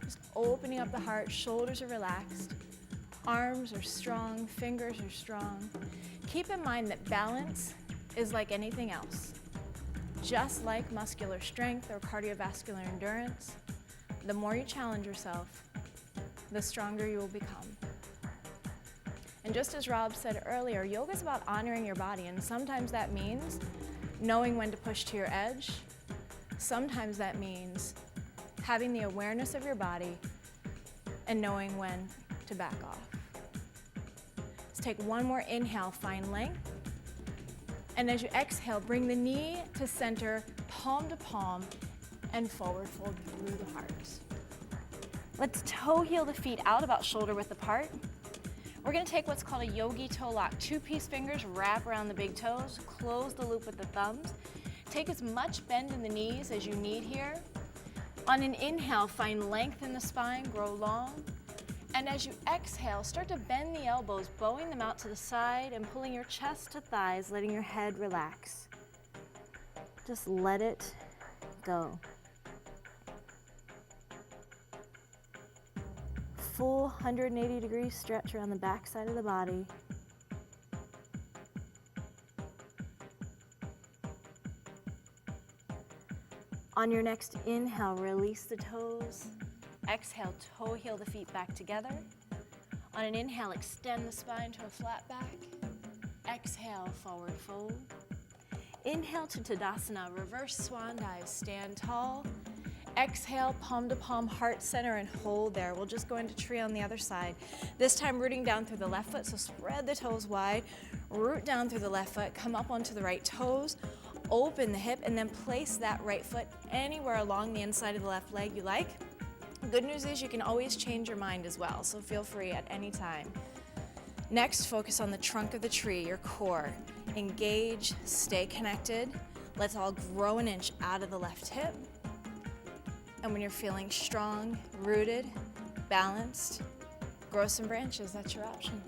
Just opening up the heart, shoulders are relaxed, arms are strong, fingers are strong. Keep in mind that balance is like anything else. Just like muscular strength or cardiovascular endurance, the more you challenge yourself, the stronger you will become. And just as Rob said earlier, yoga is about honoring your body, and sometimes that means knowing when to push to your edge. Sometimes that means having the awareness of your body and knowing when to back off. Let's take one more inhale, find length. And as you exhale, bring the knee to center, palm to palm, and forward fold through the heart. Let's toe heel the feet out about shoulder width apart. We're gonna take what's called a yogi toe lock. 2-piece fingers wrap around the big toes, close the loop with the thumbs. Take as much bend in the knees as you need here. On an inhale, find length in the spine, grow long. And as you exhale, start to bend the elbows, bowing them out to the side and pulling your chest to thighs, letting your head relax. Just let it go. Full 180-degree stretch around the back side of the body. On your next inhale, release the toes. Exhale, toe heel the feet back together. On an inhale, extend the spine to a flat back. Exhale, forward fold. Inhale to Tadasana, reverse swan dive, stand tall. Exhale, palm to palm, heart center, and hold there. We'll just go into tree on the other side. This time rooting down through the left foot, so spread the toes wide. Root down through the left foot, come up onto the right toes, open the hip, and then place that right foot anywhere along the inside of the left leg you like. Good news is you can always change your mind as well, so feel free at any time. Next, focus on the trunk of the tree, your core. Engage, stay connected. Let's all grow an inch out of the left hip. And when you're feeling strong, rooted, balanced, grow some branches, that's your option.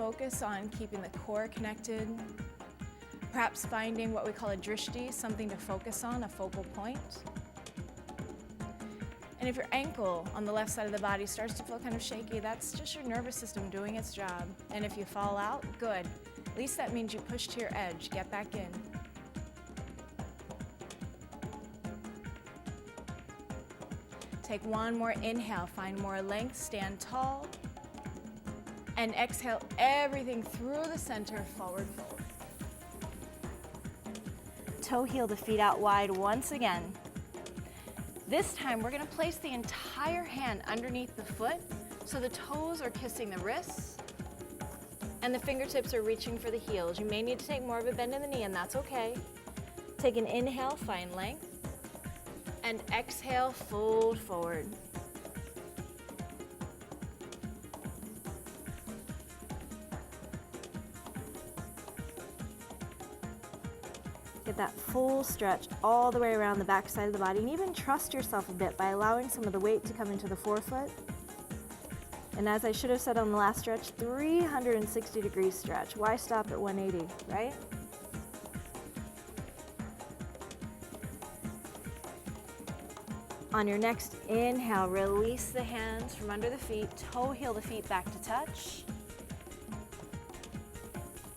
focus on keeping the core connected, perhaps finding what we call a drishti, something to focus on, a focal point. And if your ankle on the left side of the body starts to feel kind of shaky, that's just your nervous system doing its job. And if you fall out, good. At least that means you push to your edge. Get back in. Take one more inhale, find more length, stand tall. And exhale everything through the center, forward fold. Toe heel the feet out wide once again. This time we're going to place the entire hand underneath the foot so the toes are kissing the wrists and the fingertips are reaching for the heels. You may need to take more of a bend in the knee, and that's okay. Take an inhale, find length, and exhale, fold forward. Get that full stretch all the way around the back side of the body, and even trust yourself a bit by allowing some of the weight to come into the forefoot. And as I should have said on the last stretch, 360-degree stretch. Why stop at 180, right? On your next inhale, release the hands from under the feet, toe heel the feet back to touch,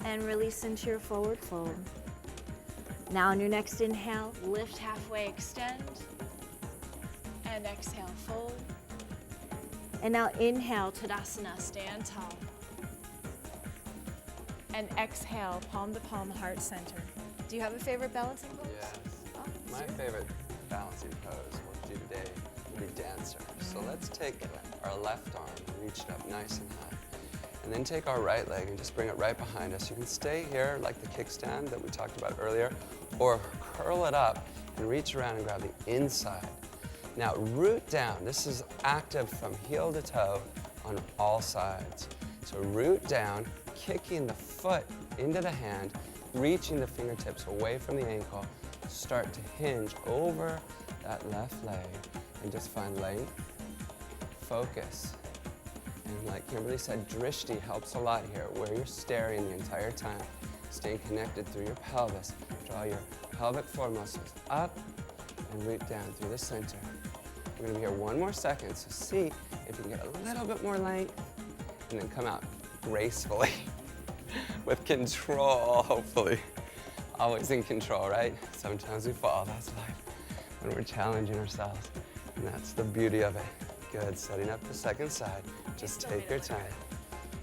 and release into your forward fold. Now on your next inhale, lift halfway, extend, and exhale, fold. And now inhale, Tadasana, stand tall. And exhale, palm to palm, heart center. Do you have a favorite balancing pose? Yes. Oh, My Surya. favorite balancing pose we'll do today will be dancer. So let's take our left arm and reach it up nice and high. And then take our right leg and just bring it right behind us. You can stay here like the kickstand that we talked about earlier, or curl it up and reach around and grab the inside. Now root down. This is active from heel to toe on all sides. So root down, kicking the foot into the hand, reaching the fingertips away from the ankle. Start to hinge over that left leg and just find length, focus. And like Kimberly said, drishti helps a lot here, where you're staring the entire time, staying connected through your pelvis. Draw your pelvic floor muscles up and root down through the center. We're gonna be here one more second, so see if you can get a little bit more length and then come out gracefully with control, hopefully. Always in control, right? Sometimes we fall, that's life, when we're challenging ourselves. And that's the beauty of it. Good, setting up the second side. Just take your time.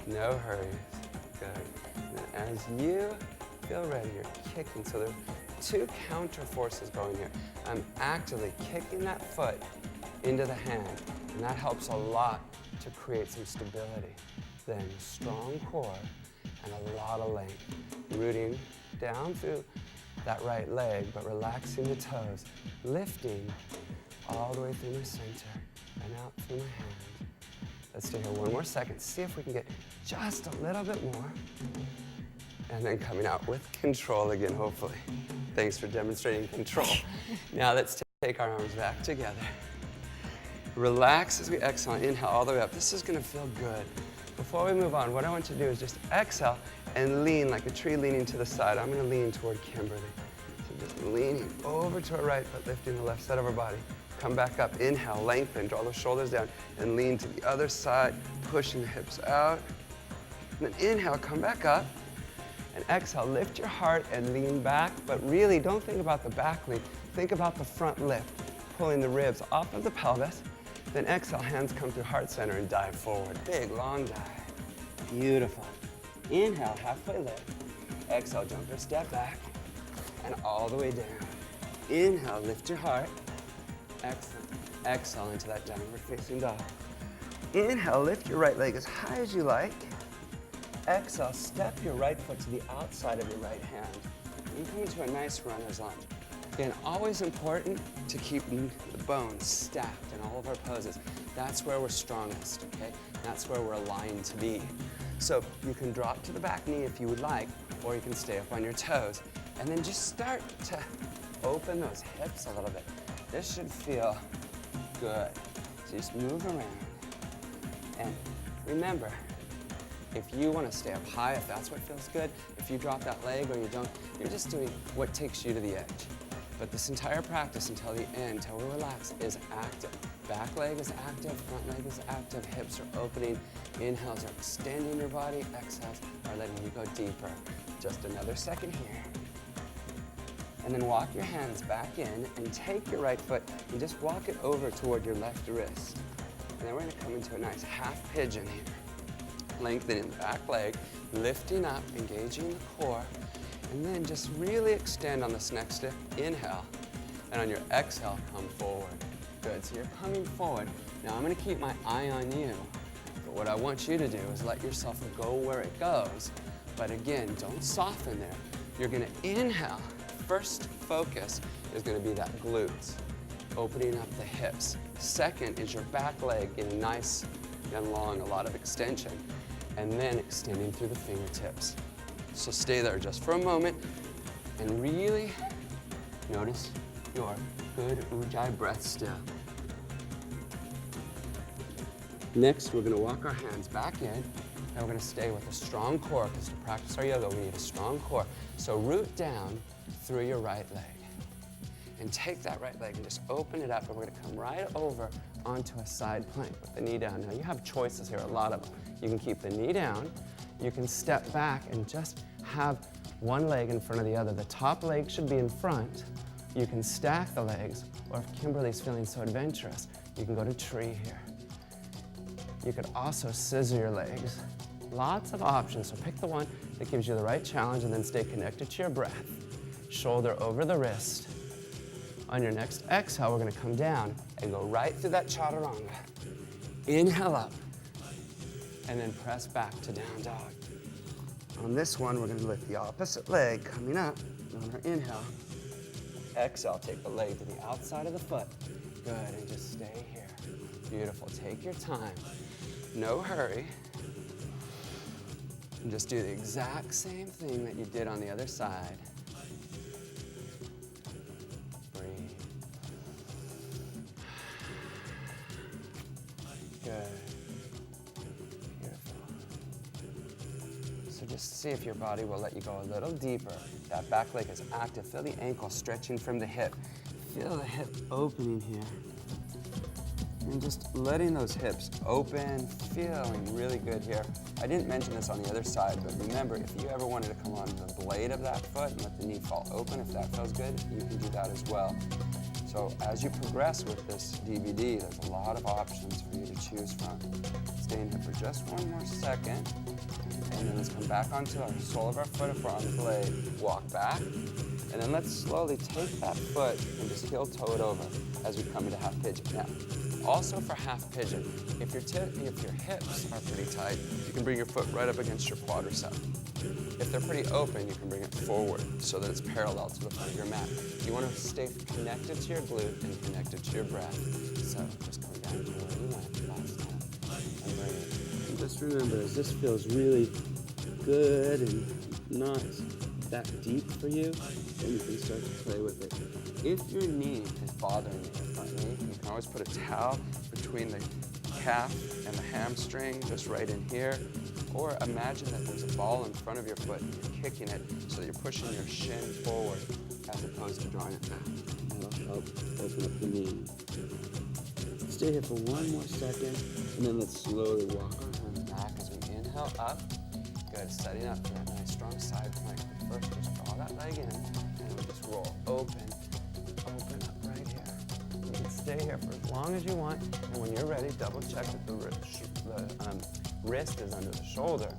No hurries. Good. And as you feel ready, you're kicking. So there's two counter forces going here. I'm actively kicking that foot into the hand, and that helps a lot to create some stability. Then a strong core and a lot of length. Rooting down through that right leg, but relaxing the toes, lifting all the way through my center and out through my hand. Let's stay here one more second. See if we can get just a little bit more. And then coming out with control again, hopefully. Thanks for demonstrating control. Now let's take our arms back together. Relax as we exhale, inhale all the way up. This is gonna feel good. Before we move on, what I want you to do is just exhale and lean like a tree leaning to the side. I'm gonna lean toward Kimberly. So just leaning over to our right, but lifting the left side of our body. Come back up, inhale, lengthen, draw the shoulders down, and lean to the other side, pushing the hips out. And then inhale, come back up, and exhale, lift your heart and lean back, but really don't think about the back lean, think about the front lift, pulling the ribs off of the pelvis. Then exhale, hands come through heart center and dive forward. Big, long dive. Beautiful. Inhale, halfway lift. Exhale, jump or step back, and all the way down. Inhale, lift your heart. Exhale into that downward facing dog. Inhale, lift your right leg as high as you like. Exhale, step your right foot to the outside of your right hand. You come into a nice runner's lunge. Again, always important to keep the bones stacked in all of our poses. That's where we're strongest, okay? That's where we're aligned to be. So you can drop to the back knee if you would like, or you can stay up on your toes. And then just start to open those hips a little bit. This should feel good. So just move around. And remember, If you want to stay up high, if that's what feels good, if you drop that leg or you don't, you're just doing what takes you to the edge. But this entire practice until the end, until we relax, is active. Back leg is active, front leg is active, hips are opening, inhales are extending your body, exhales are letting you go deeper. Just another second here. And then walk your hands back in and take your right foot and just walk it over toward your left wrist. And then we're gonna come into a nice half pigeon here. Lengthening the back leg, lifting up, engaging the core, and then just really extend on this next inhale. And on your exhale, come forward. Good, so you're coming forward. Now I'm gonna keep my eye on you, but what I want you to do is let yourself go where it goes. But again, don't soften there. You're gonna inhale. First focus is gonna be that glutes, opening up the hips. Second is your back leg getting nice and long, a lot of extension, and then extending through the fingertips. So stay there just for a moment and really notice your good Ujjayi breath still. Next, we're gonna walk our hands back in, and we're gonna stay with a strong core, because to practice our yoga, we need a strong core. So root down through your right leg. And take that right leg and just open it up, and we're gonna come right over onto a side plank with the knee down. Now you have choices here, a lot of them. You can keep the knee down, you can step back and just have one leg in front of the other. The top leg should be in front. You can stack the legs, or if Kimberly's feeling so adventurous, you can go to tree here. You could also scissor your legs. Lots of options, so pick the one that gives you the right challenge and then stay connected to your breath. Shoulder over the wrist. On your next exhale, we're gonna come down and go right through that chaturanga. Inhale up, and then press back to down dog. On this one, we're gonna lift the opposite leg, coming up on our inhale. Exhale, take the leg to the outside of the foot. Good, and just stay here. Beautiful, take your time. No hurry. And just do the exact same thing that you did on the other side. Breathe. Good. Beautiful. So just see if your body will let you go a little deeper. That back leg is active. Feel the ankle stretching from the hip. Feel the hip opening here. And just letting those hips open, feeling really good here. I didn't mention this on the other side, but remember, if you ever wanted to come on the blade of that foot and let the knee fall open, if that feels good, you can do that as well. So as you progress with this DVD, there's a lot of options for you to choose from. Staying here for just one more second, and then let's come back onto our sole of our foot if we're on the blade. Walk back, and then let's slowly take that foot and just heel toe it over as we come into half pigeon. Now, also for half pigeon, if your hips are pretty tight, you can bring your foot right up against your quadricep. If they're pretty open, you can bring it forward so that it's parallel to the front of your mat. You want to stay connected to your glute and connected to your breath. So just come down to where you went last time and bring it. And just remember, as this feels really good and not that deep for you, then you can start to play with it. If your knee is bothering you, your front knee, you can always put a towel between the calf and the hamstring, just right in here. Or imagine that there's a ball in front of your foot and you're kicking it so that you're pushing your shin forward as opposed to drawing it back. That'll help open up the knee. Stay here for one more second, and then let's slowly walk our hands back as we inhale up. Good, setting up for that nice strong side plank. First, just draw that leg in, and we just roll open up right here. You can stay here for as long as you want, and when you're ready, double check that the wrist is under the shoulder,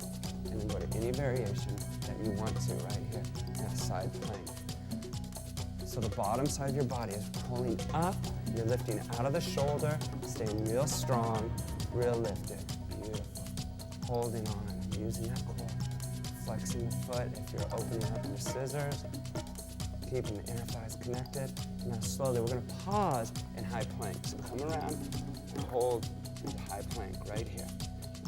and then go to any variation that you want to right here, that side plank. So the bottom side of your body is pulling up, you're lifting out of the shoulder, staying real strong, real lifted, beautiful. Holding on, using that core, flexing the foot if you're opening up your scissors, keeping the inner thighs connected. Now slowly, we're gonna pause in high plank. So come around and hold into high plank right here.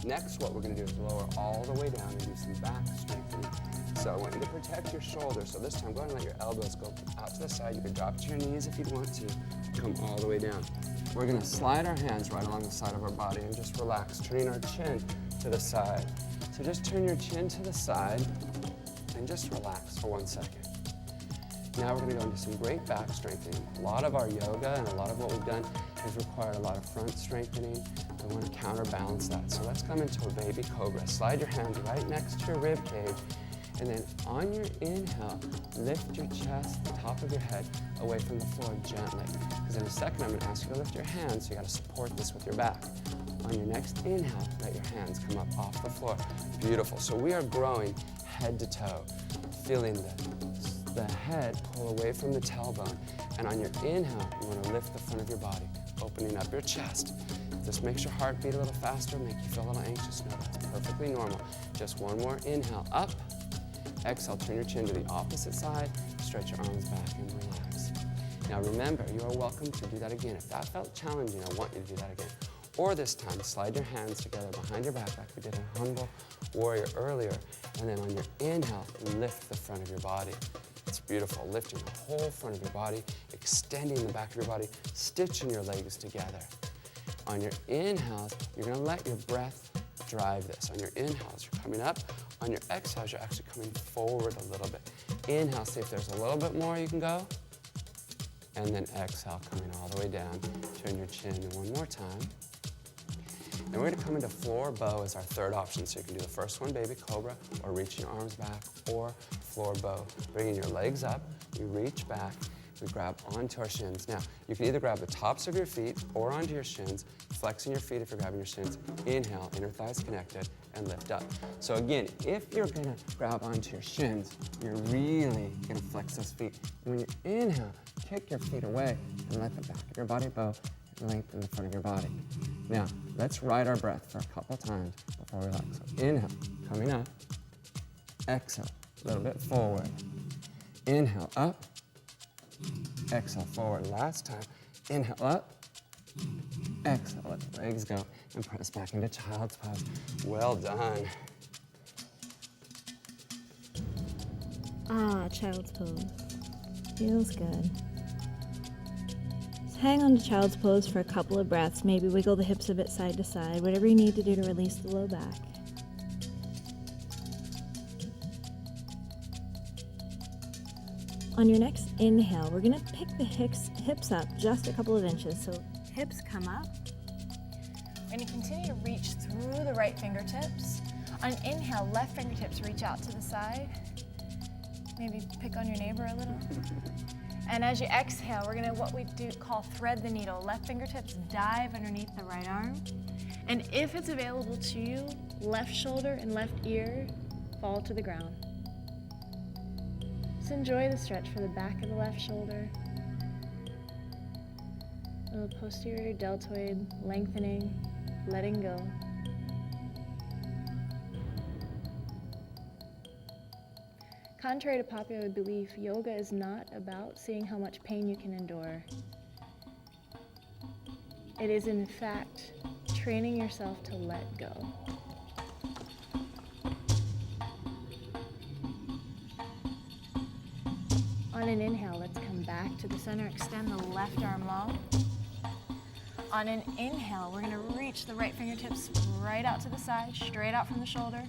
Next, what we're gonna do is lower all the way down and do some back strengthening. So I want you to protect your shoulders. So this time, go ahead and let your elbows go out to the side. You can drop to your knees if you want to. Come all the way down. We're gonna slide our hands right along the side of our body and just relax, turning our chin to the side. So just turn your chin to the side and just relax for 1 second. Now we're going to go into some great back strengthening. A lot of our yoga and a lot of what we've done has required a lot of front strengthening. We want to counterbalance that. So let's come into a baby cobra. Slide your hands right next to your rib cage, and then on your inhale, lift your chest, the top of your head, away from the floor gently. Because in a second, I'm going to ask you to lift your hands, so you got to support this with your back. On your next inhale, let your hands come up off the floor. Beautiful. So we are growing head to toe, feeling the head pull away from the tailbone. And on your inhale, you want to lift the front of your body, opening up your chest. This makes your heart beat a little faster, make you feel a little anxious. No, that's perfectly normal. Just one more inhale, up. Exhale, turn your chin to the opposite side, stretch your arms back and relax. Now remember, you are welcome to do that again. If that felt challenging, I want you to do that again. Or this time, slide your hands together behind your back like we did in Humble Warrior earlier. And then on your inhale, lift the front of your body. It's beautiful, lifting the whole front of your body, extending the back of your body, stitching your legs together. On your inhales, you're going to let your breath drive this. On your inhales, you're coming up. On your exhales, you're actually coming forward a little bit. Inhale, see if there's a little bit more you can go. And then exhale, coming all the way down. Turn your chin one more time. And we're going to come into floor bow as our third option. So you can do the first one, baby cobra, or reaching your arms back, or floor bow. Bringing your legs up, you reach back, we grab onto our shins. Now, you can either grab the tops of your feet or onto your shins, flexing your feet if you're grabbing your shins. Inhale, inner thighs connected, and lift up. So again, if you're gonna grab onto your shins, you're really gonna flex those feet. And when you inhale, kick your feet away and let the back of your body bow and lengthen the front of your body. Now, let's ride our breath for a couple times before we relax. So inhale, coming up. Exhale, a little bit forward. Inhale, up. Exhale, forward. Last time. Inhale, up. Exhale, let the legs go, and press back into child's pose. Well done. Ah, child's pose. Feels good. So hang on to child's pose for a couple of breaths. Maybe wiggle the hips a bit side to side. Whatever you need to do to release the low back. On your next inhale, we're going to pick the hips up just a couple of inches. So hips come up. We're going to continue to reach through the right fingertips. On inhale, left fingertips reach out to the side. Maybe pick on your neighbor a little. And as you exhale, we're going to what we do call thread the needle. Left fingertips dive underneath the right arm. And if it's available to you, left shoulder and left ear fall to the ground. Just enjoy the stretch for the back of the left shoulder. A little posterior deltoid lengthening, letting go. Contrary to popular belief, yoga is not about seeing how much pain you can endure. It is, in fact, training yourself to let go. On an inhale, let's come back to the center, extend the left arm long. On an inhale, we're going to reach the right fingertips right out to the side, straight out from the shoulder.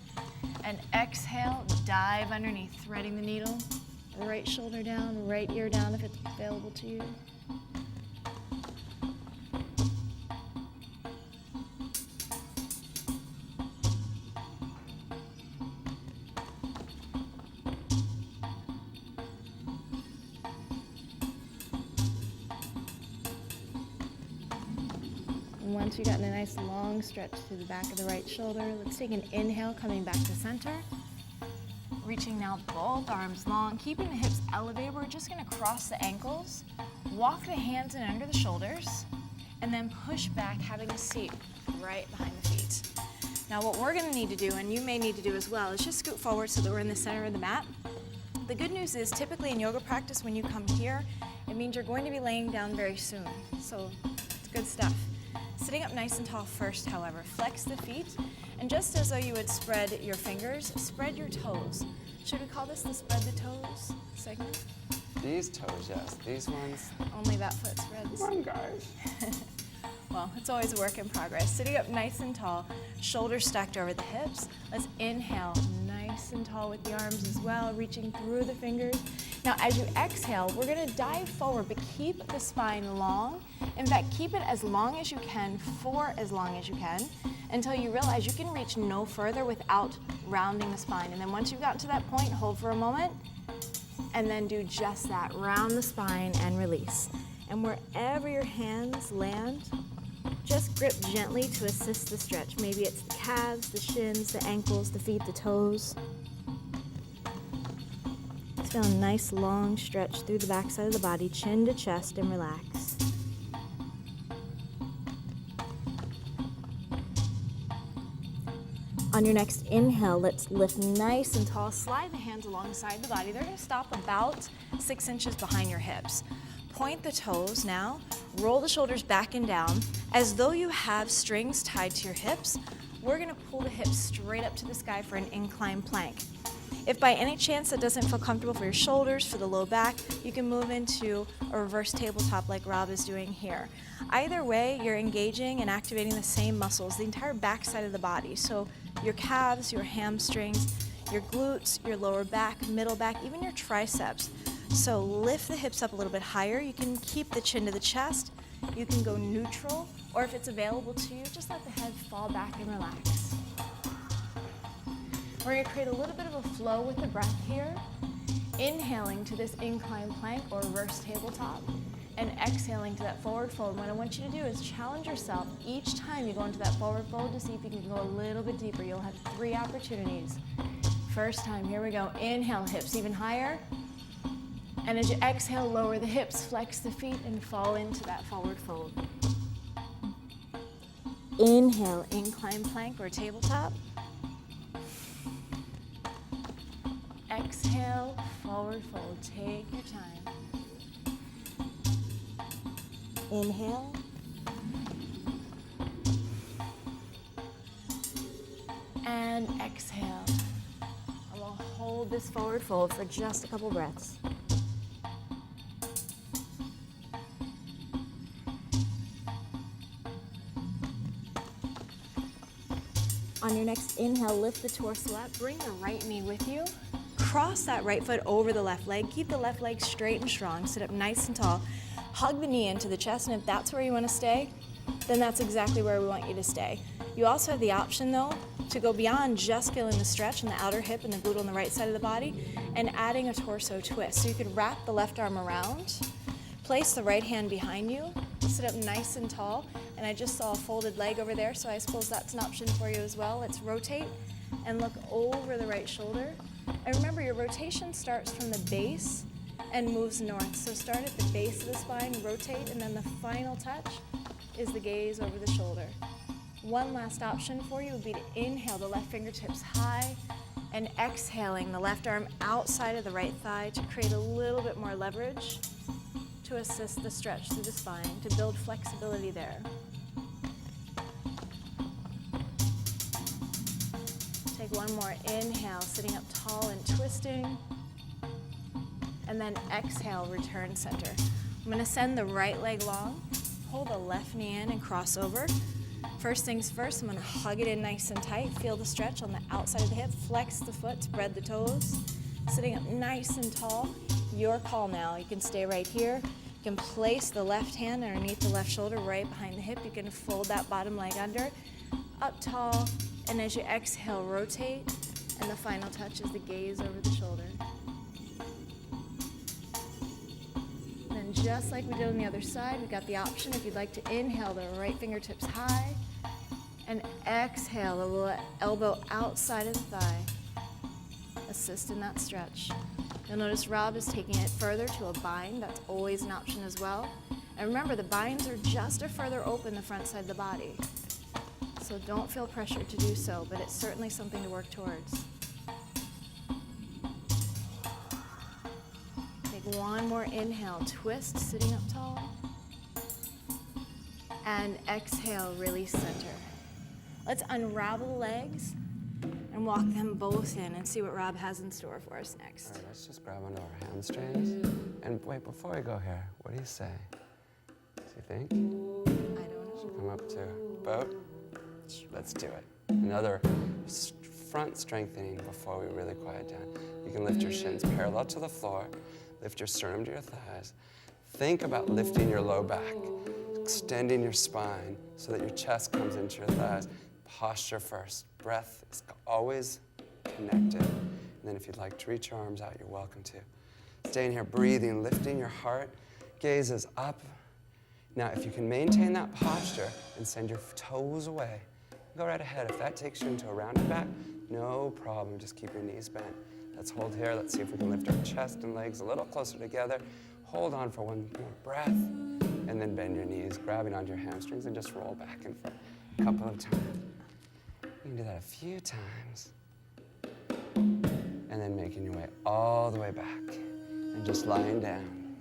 And exhale, dive underneath, threading the needle. Right shoulder down, right ear down if it's available to you. And once you've gotten a nice long stretch through the back of the right shoulder, let's take an inhale, coming back to center. Reaching now both arms long, keeping the hips elevated. We're just gonna cross the ankles, walk the hands in under the shoulders, and then push back, having a seat right behind the feet. Now what we're gonna need to do, and you may need to do as well, is just scoot forward so that we're in the center of the mat. The good news is typically in yoga practice, when you come here, it means you're going to be laying down very soon. So it's good stuff. Sitting up nice and tall first, however, flex the feet, and just as though you would spread your fingers, spread your toes. Should we call this the spread the toes segment? These toes, yes. These ones. Only that foot spreads. Come on, guys. Well, it's always a work in progress. Sitting up nice and tall, shoulders stacked over the hips. Let's inhale nice and tall with the arms as well, reaching through the fingers. Now, as you exhale, we're gonna dive forward, but keep the spine long. In fact, keep it as long as you can for as long as you can until you realize you can reach no further without rounding the spine. And then once you've gotten to that point, hold for a moment, and then do just that, round the spine and release. And wherever your hands land, just grip gently to assist the stretch. Maybe it's the calves, the shins, the ankles, the feet, the toes. Just feel a nice long stretch through the backside of the body, chin to chest, and relax. On your next inhale, let's lift nice and tall. Slide the hands alongside the body. They're going to stop about 6 inches behind your hips. Point the toes now. Roll the shoulders back and down. As though you have strings tied to your hips, we're going to pull the hips straight up to the sky for an incline plank. If by any chance that doesn't feel comfortable for your shoulders, for the low back, you can move into a reverse tabletop like Rob is doing here. Either way, you're engaging and activating the same muscles, the entire back side of the body. So your calves, your hamstrings, your glutes, your lower back, middle back, even your triceps. So lift the hips up a little bit higher. You can keep the chin to the chest. You can go neutral, or if it's available to you, just let the head fall back and relax. We're going to create a little bit of a flow with the breath here. Inhaling to this incline plank or reverse tabletop, and exhaling to that forward fold. What I want you to do is challenge yourself each time you go into that forward fold to see if you can go a little bit deeper. You'll have 3 opportunities. First time, here we go. Inhale, hips even higher. And as you exhale, lower the hips, flex the feet, and fall into that forward fold. Inhale, incline plank or tabletop. Exhale, forward fold. Take your time. Inhale. And exhale. And we'll hold this forward fold for just a couple breaths. On your next inhale, lift the torso up. Bring the right knee with you. Cross that right foot over the left leg. Keep the left leg straight and strong. Sit up nice and tall. Hug the knee into the chest, and if that's where you want to stay, then that's exactly where we want you to stay. You also have the option, though, to go beyond just feeling the stretch in the outer hip and the glute on the right side of the body and adding a torso twist. So you could wrap the left arm around, place the right hand behind you, sit up nice and tall, and I just saw a folded leg over there, so I suppose that's an option for you as well. Let's rotate and look over the right shoulder. And remember, your rotation starts from the base and moves north. So start at the base of the spine, rotate, and then the final touch is the gaze over the shoulder. One last option for you would be to inhale the left fingertips high and exhaling the left arm outside of the right thigh to create a little bit more leverage to assist the stretch through the spine, to build flexibility there. Take one more inhale, sitting up tall and twisting. And then exhale, return center. I'm going to send the right leg long, pull the left knee in and cross over. First things first, I'm going to hug it in nice and tight. Feel the stretch on the outside of the hip. Flex the foot, spread the toes. Sitting up nice and tall. Your call now. You can stay right here. You can place the left hand underneath the left shoulder right behind the hip. You can fold that bottom leg under. Up tall, and as you exhale, rotate. And the final touch is the gaze over the shoulder. Just like we did on the other side, we got the option if you'd like to inhale the right fingertips high and exhale the little elbow outside of the thigh. Assist in that stretch. You'll notice Rob is taking it further to a bind. That's always an option as well. And remember, the binds are just to further open the front side of the body. So don't feel pressured to do so, but it's certainly something to work towards. One more inhale, twist, sitting up tall. And exhale, release center. Let's unravel the legs and walk them both in and see what Rob has in store for us next. All right, let's just grab onto our hamstrings. And wait, before we go here, what do you say? Do you think? I don't know. Come up to boat. Let's do it. Another front strengthening before we really quiet down. You can lift your shins parallel to the floor. Lift your sternum to your thighs. Think about lifting your low back, extending your spine so that your chest comes into your thighs. Posture first. Breath is always connected. And then if you'd like to reach your arms out, you're welcome to. Staying here, breathing, lifting your heart. Gaze is up. Now, if you can maintain that posture and send your toes away, go right ahead. If that takes you into a rounded back, no problem. Just keep your knees bent. Let's hold here. Let's see if we can lift our chest and legs a little closer together. Hold on for one more breath, and then bend your knees, grabbing onto your hamstrings, and just roll back and forth a couple of times. You can do that a few times. And then making your way all the way back, and just lying down.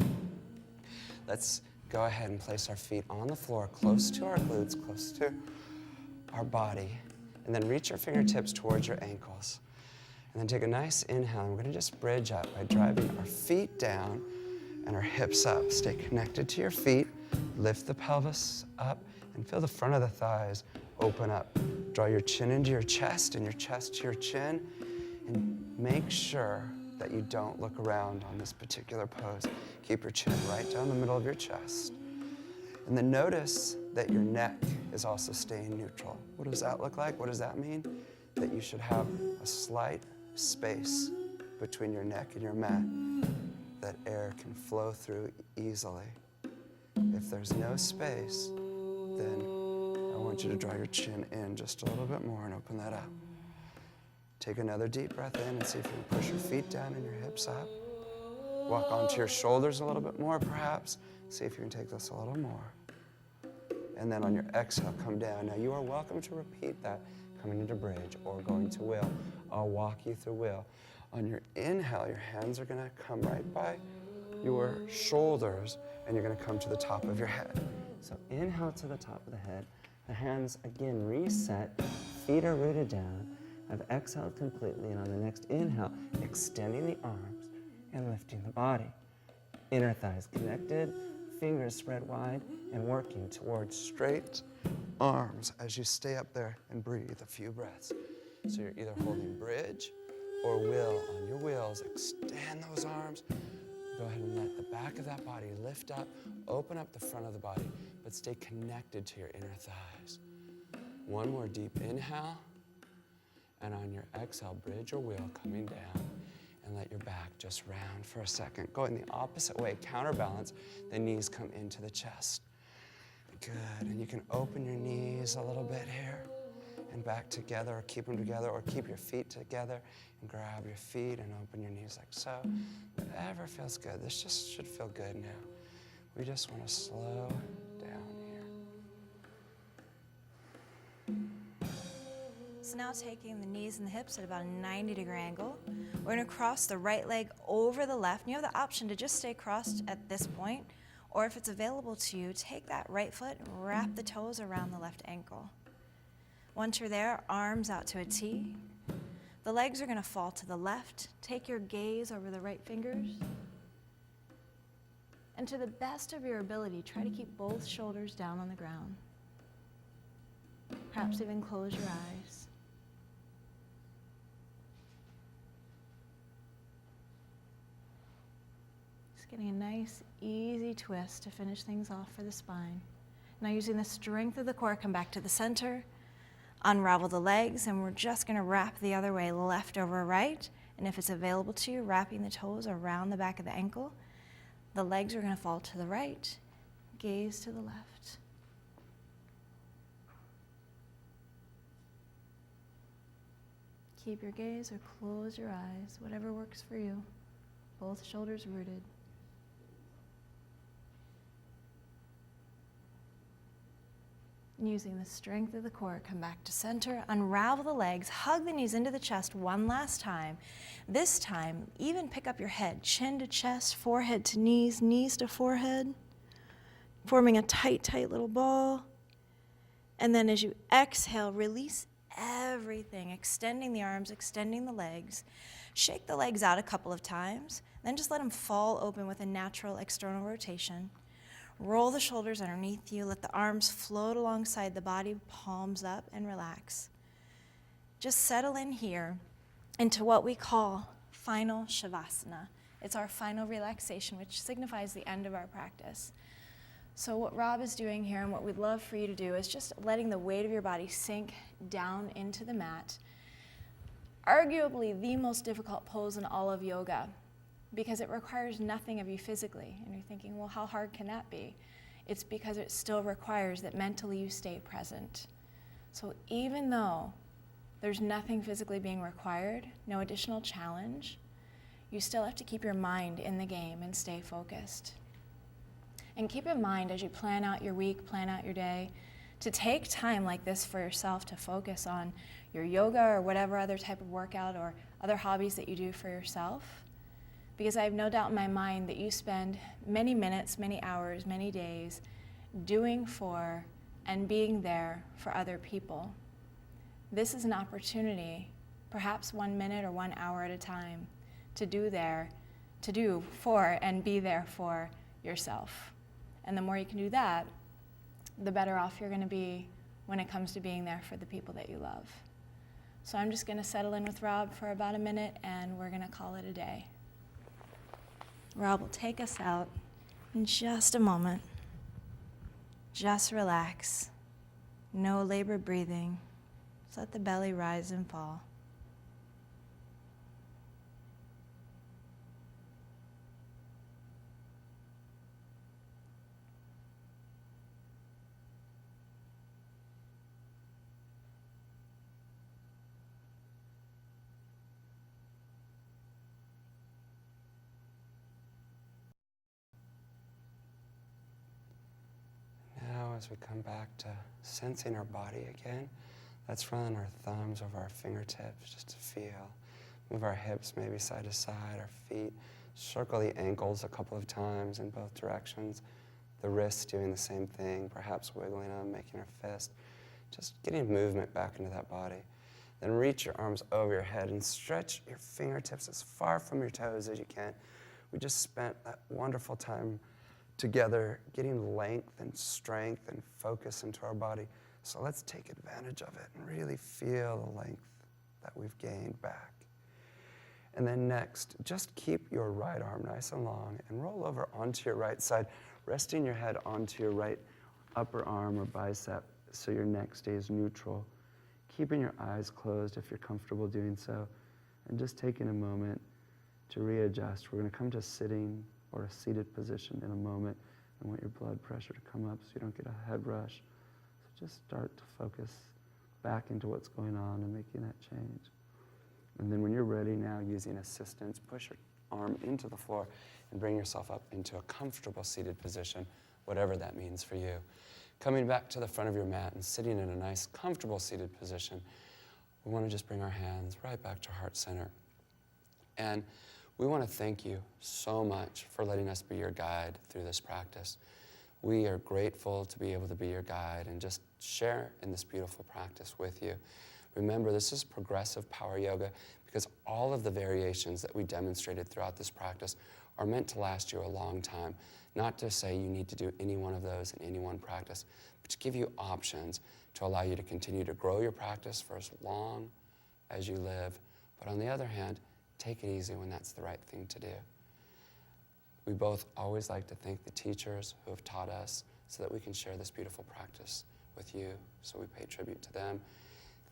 Let's go ahead and place our feet on the floor, close to our glutes, close to our body, and then reach your fingertips towards your ankles. And then take a nice inhale, and we're gonna just bridge up by driving our feet down and our hips up. Stay connected to your feet, lift the pelvis up, and feel the front of the thighs open up. Draw your chin into your chest and your chest to your chin, and make sure that you don't look around on this particular pose. Keep your chin right down the middle of your chest. And then notice that your neck is also staying neutral. What does that look like? What does that mean? That you should have a slight space between your neck and your mat that air can flow through easily. If there's no space, then I want you to draw your chin in just a little bit more and open that up. Take another deep breath in and see if you can push your feet down and your hips up. Walk onto your shoulders a little bit more, perhaps. See if you can take this a little more. And then on your exhale, come down. Now you are welcome to repeat that coming into bridge or going to wheel. I'll walk you through wheel. On your inhale, your hands are gonna come right by your shoulders and you're gonna come to the top of your head. So inhale to the top of the head. The hands again reset, feet are rooted down. I've exhaled completely, and on the next inhale, extending the arms and lifting the body. Inner thighs connected, fingers spread wide, and working towards straight arms as you stay up there and breathe a few breaths. So you're either holding bridge or wheel. On your wheels, extend those arms. Go ahead and let the back of that body lift up, open up the front of the body, but stay connected to your inner thighs. One more deep inhale. And on your exhale, bridge or wheel coming down, and let your back just round for a second. Going the opposite way, counterbalance, the knees come into the chest. Good, and you can open your knees a little bit here, and back together, or keep them together, or keep your feet together, and grab your feet and open your knees like so. Whatever feels good. This just should feel good now. We just want to slow down here. So now taking the knees and the hips at about a 90-degree angle, we're gonna cross the right leg over the left. And you have the option to just stay crossed at this point, or if it's available to you, take that right foot and wrap the toes around the left ankle. Once you're there, arms out to a T. The legs are gonna fall to the left. Take your gaze over the right fingers. And to the best of your ability, try to keep both shoulders down on the ground. Perhaps even close your eyes. Getting a nice, easy twist to finish things off for the spine. Now using the strength of the core, come back to the center, unravel the legs, and we're just gonna wrap the other way, left over right. And if it's available to you, wrapping the toes around the back of the ankle. The legs are gonna fall to the right, gaze to the left. Keep your gaze or close your eyes, whatever works for you. Both shoulders rooted. Using the strength of the core, come back to center, unravel the legs, hug the knees into the chest one last time. This time, even pick up your head, chin to chest, forehead to knees, knees to forehead, forming a tight, tight little ball. And then as you exhale, release everything, extending the arms, extending the legs. Shake the legs out a couple of times, then just let them fall open with a natural external rotation. Roll the shoulders underneath you. Let the arms float alongside the body, palms up, and relax. Just settle in here into what we call final Shavasana. It's our final relaxation, which signifies the end of our practice. So what Rob is doing here and what we'd love for you to do is just letting the weight of your body sink down into the mat. Arguably the most difficult pose in all of yoga because it requires nothing of you physically. And you're thinking, well, how hard can that be? It's because it still requires that mentally you stay present. So even though there's nothing physically being required, no additional challenge, you still have to keep your mind in the game and stay focused. And keep in mind as you plan out your week, plan out your day, to take time like this for yourself to focus on your yoga or whatever other type of workout or other hobbies that you do for yourself. Because I have no doubt in my mind that you spend many minutes, many hours, many days doing for and being there for other people. This is an opportunity, perhaps 1 minute or 1 hour at a time, to do for and be there for yourself. And the more you can do that, the better off you're going to be when it comes to being there for the people that you love. So I'm just going to settle in with Rob for about a minute, and we're going to call it a day. Rob will take us out in just a moment. Just relax. No labored breathing. Just let the belly rise and fall. Now as we come back to sensing our body again, let's run our thumbs over our fingertips just to feel. Move our hips maybe side to side, our feet. Circle the ankles a couple of times in both directions. The wrists doing the same thing, perhaps wiggling them, making our fist. Just getting movement back into that body. Then reach your arms over your head and stretch your fingertips as far from your toes as you can. We just spent that wonderful time together getting length and strength and focus into our body. So let's take advantage of it and really feel the length that we've gained back. And then next, just keep your right arm nice and long and roll over onto your right side, resting your head onto your right upper arm or bicep so your neck stays neutral. Keeping your eyes closed if you're comfortable doing so, and just taking a moment to readjust. We're going to come to sitting or a seated position in a moment. I want your blood pressure to come up so you don't get a head rush. So just start to focus back into what's going on and making that change. And then when you're ready now, using assistance, push your arm into the floor and bring yourself up into a comfortable seated position, whatever that means for you. Coming back to the front of your mat and sitting in a nice, comfortable seated position, we want to just bring our hands right back to heart center. And we want to thank you so much for letting us be your guide through this practice. We are grateful to be able to be your guide and just share in this beautiful practice with you. Remember, this is progressive power yoga because all of the variations that we demonstrated throughout this practice are meant to last you a long time. Not to say you need to do any one of those in any one practice, but to give you options to allow you to continue to grow your practice for as long as you live. But on the other hand, take it easy when that's the right thing to do. We both always like to thank the teachers who have taught us so that we can share this beautiful practice with you, so we pay tribute to them.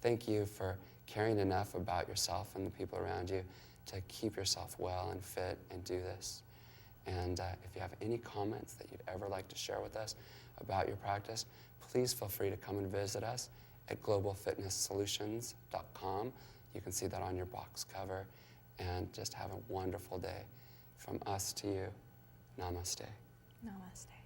Thank you for caring enough about yourself and the people around you to keep yourself well and fit and do this. And if you have any comments that you'd ever like to share with us about your practice, please feel free to come and visit us at globalfitnesssolutions.com. You can see that on your box cover. And just have a wonderful day. From us to you, namaste. Namaste.